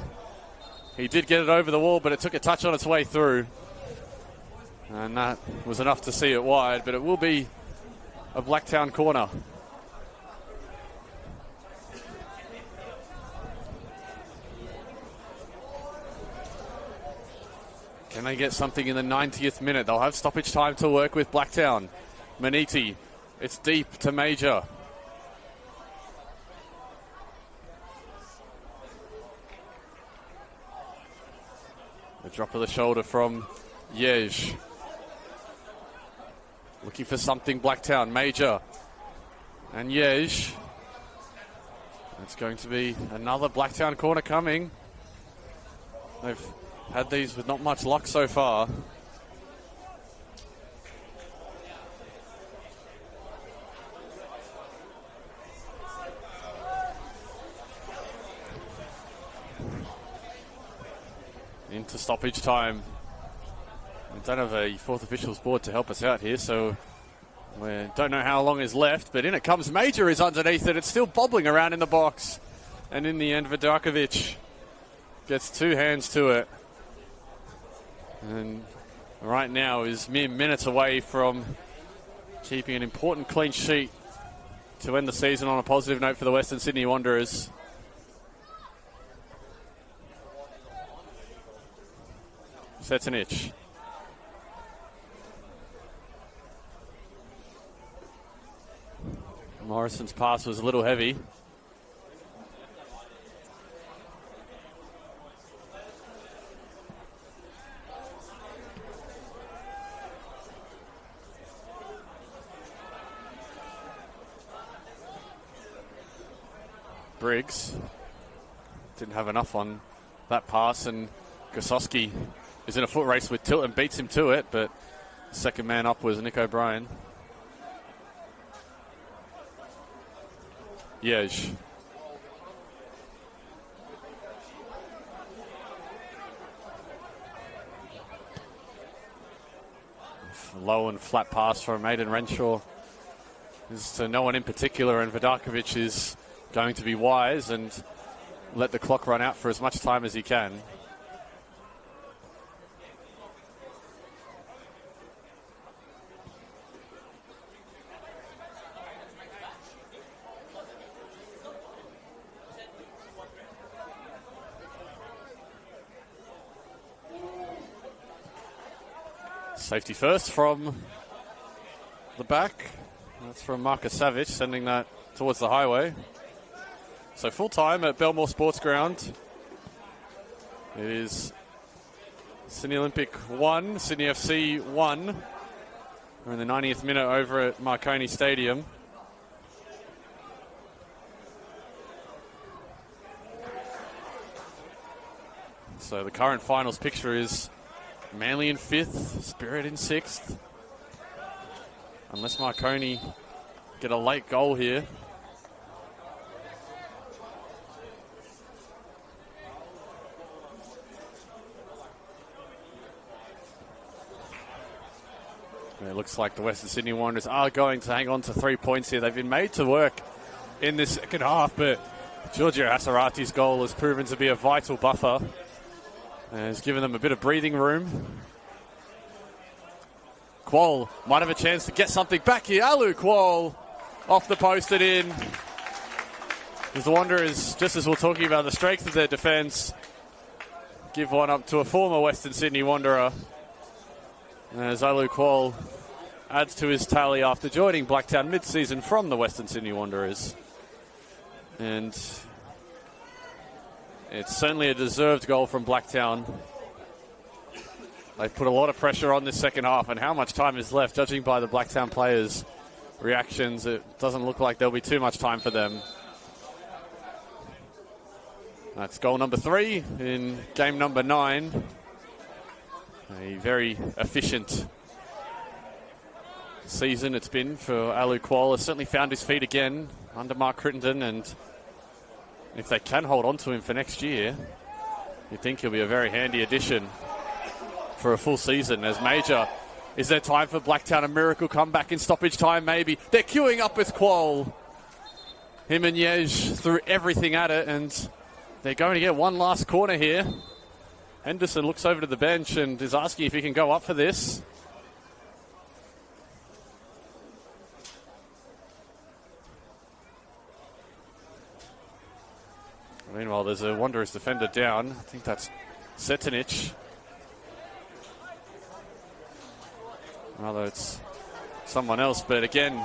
He did get it over the wall, but it took a touch on its way through. And that was enough to see it wide, but it will be a Blacktown corner. Can they get something in the 90th minute? They'll have stoppage time to work with Blacktown. Maniti, it's deep to Major. The drop of the shoulder from Yej. Looking for something, Blacktown, Major and Yej. It's going to be another Blacktown corner coming. They've had these with not much luck so far. Into stoppage time. We don't have a fourth officials board to help us out here, so we don't know how long is left, but in it comes Major, is underneath it. It's still bobbling around in the box. And in the end, Vidakovic gets two hands to it. And right now is mere minutes away from keeping an important clean sheet to end the season on a positive note for the Western Sydney Wanderers. Setanich. Morrison's pass was a little heavy. Briggs didn't have enough on that pass, and Gosowski is in a foot race with Tilt and beats him to it, but second man up was Nick O'Brien. Yej. Low and flat pass from Aidan Renshaw. Is to no one in particular, and Vidakovic is going to be wise and let the clock run out for as much time as he can. Safety first from the back. That's from Marcus Savage, sending that towards the highway. So full time at Belmore Sports Ground. It is Sydney Olympic 1, Sydney FC 1. We're in the 90th minute over at Marconi Stadium. So the current finals picture is Manly in 5th, Spirit in 6th. Unless Marconi get a late goal here. It looks like the Western Sydney Wanderers are going to hang on to 3 points here. They've been made to work in this second half, but Giorgio Asarati's goal has proven to be a vital buffer and has given them a bit of breathing room. Quoll might have a chance to get something back here. Alu Quoll off the post and in. As the Wanderers, just as we're talking about the strength of their defence, give one up to a former Western Sydney Wanderer. As Alu Quoll adds to his tally after joining Blacktown mid-season from the Western Sydney Wanderers. And it's certainly a deserved goal from Blacktown. They've put a lot of pressure on this second half, and how much time is left, judging by the Blacktown players' reactions, it doesn't look like there'll be too much time for them. That's goal number 3 in game number 9. A very efficient season it's been for Alu Quoll. Has certainly found his feet again under Mark Crittenden, and if they can hold on to him for next year, you'd think he'll be a very handy addition for a full season. As Major, is there time for Blacktown? A miracle comeback in stoppage time, maybe. They're queuing up with Quoll. Him and Yej threw everything at it, and they're going to get one last corner here. Henderson looks over to the bench and is asking if he can go up for this. Meanwhile, there's a Wanderers defender down. I think that's Setanich. Although it's someone else, but again,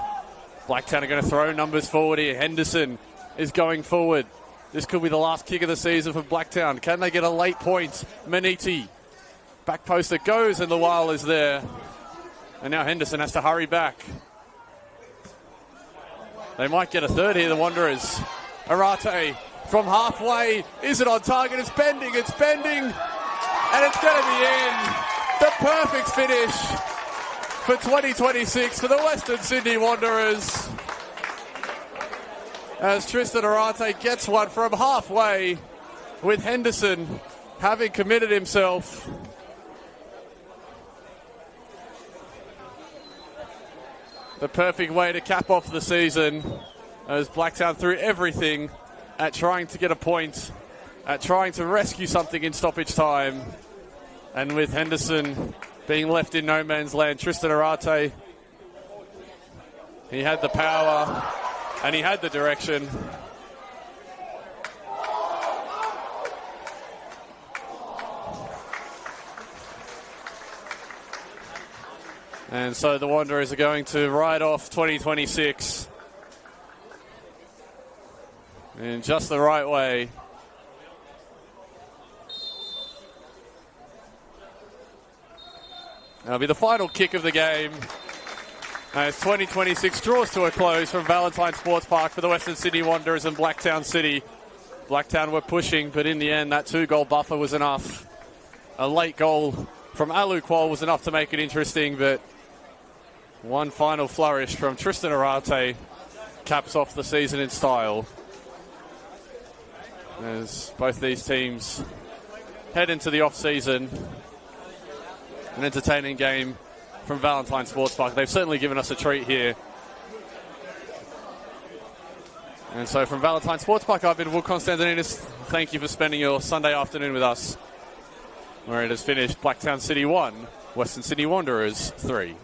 Blacktown are going to throw numbers forward here. Henderson is going forward. This could be the last kick of the season for Blacktown. Can they get a late point? Maniti. Back post it goes, and the Weil is there. And now Henderson has to hurry back. They might get a third here, the Wanderers. Arate from halfway. Is it on target? It's bending. And it's going to be in. The perfect finish for 2026 for the Western Sydney Wanderers. As Tristan Arate gets one from halfway, with Henderson having committed himself. The perfect way to cap off the season, as Blacktown threw everything at trying to get a point, at trying to rescue something in stoppage time. And with Henderson being left in no man's land, Tristan Arate, he had the power and he had the direction. And so the Wanderers are going to ride off 2026 in just the right way. That'll be the final kick of the game as 2026 draws to a close from Valentine Sports Park for the Western Sydney Wanderers and Blacktown City. Blacktown were pushing, but in the end, that 2-goal buffer was enough. A late goal from Alu Kwal was enough to make it interesting, but one final flourish from Tristan Arate caps off the season in style. As both these teams head into the off-season, an entertaining game from Valentine Sports Park. They've certainly given us a treat here. And so from Valentine Sports Park, I've been Will Constantinides. Thank you for spending your Sunday afternoon with us, where it has finished Blacktown City 1, Western Sydney Wanderers 3.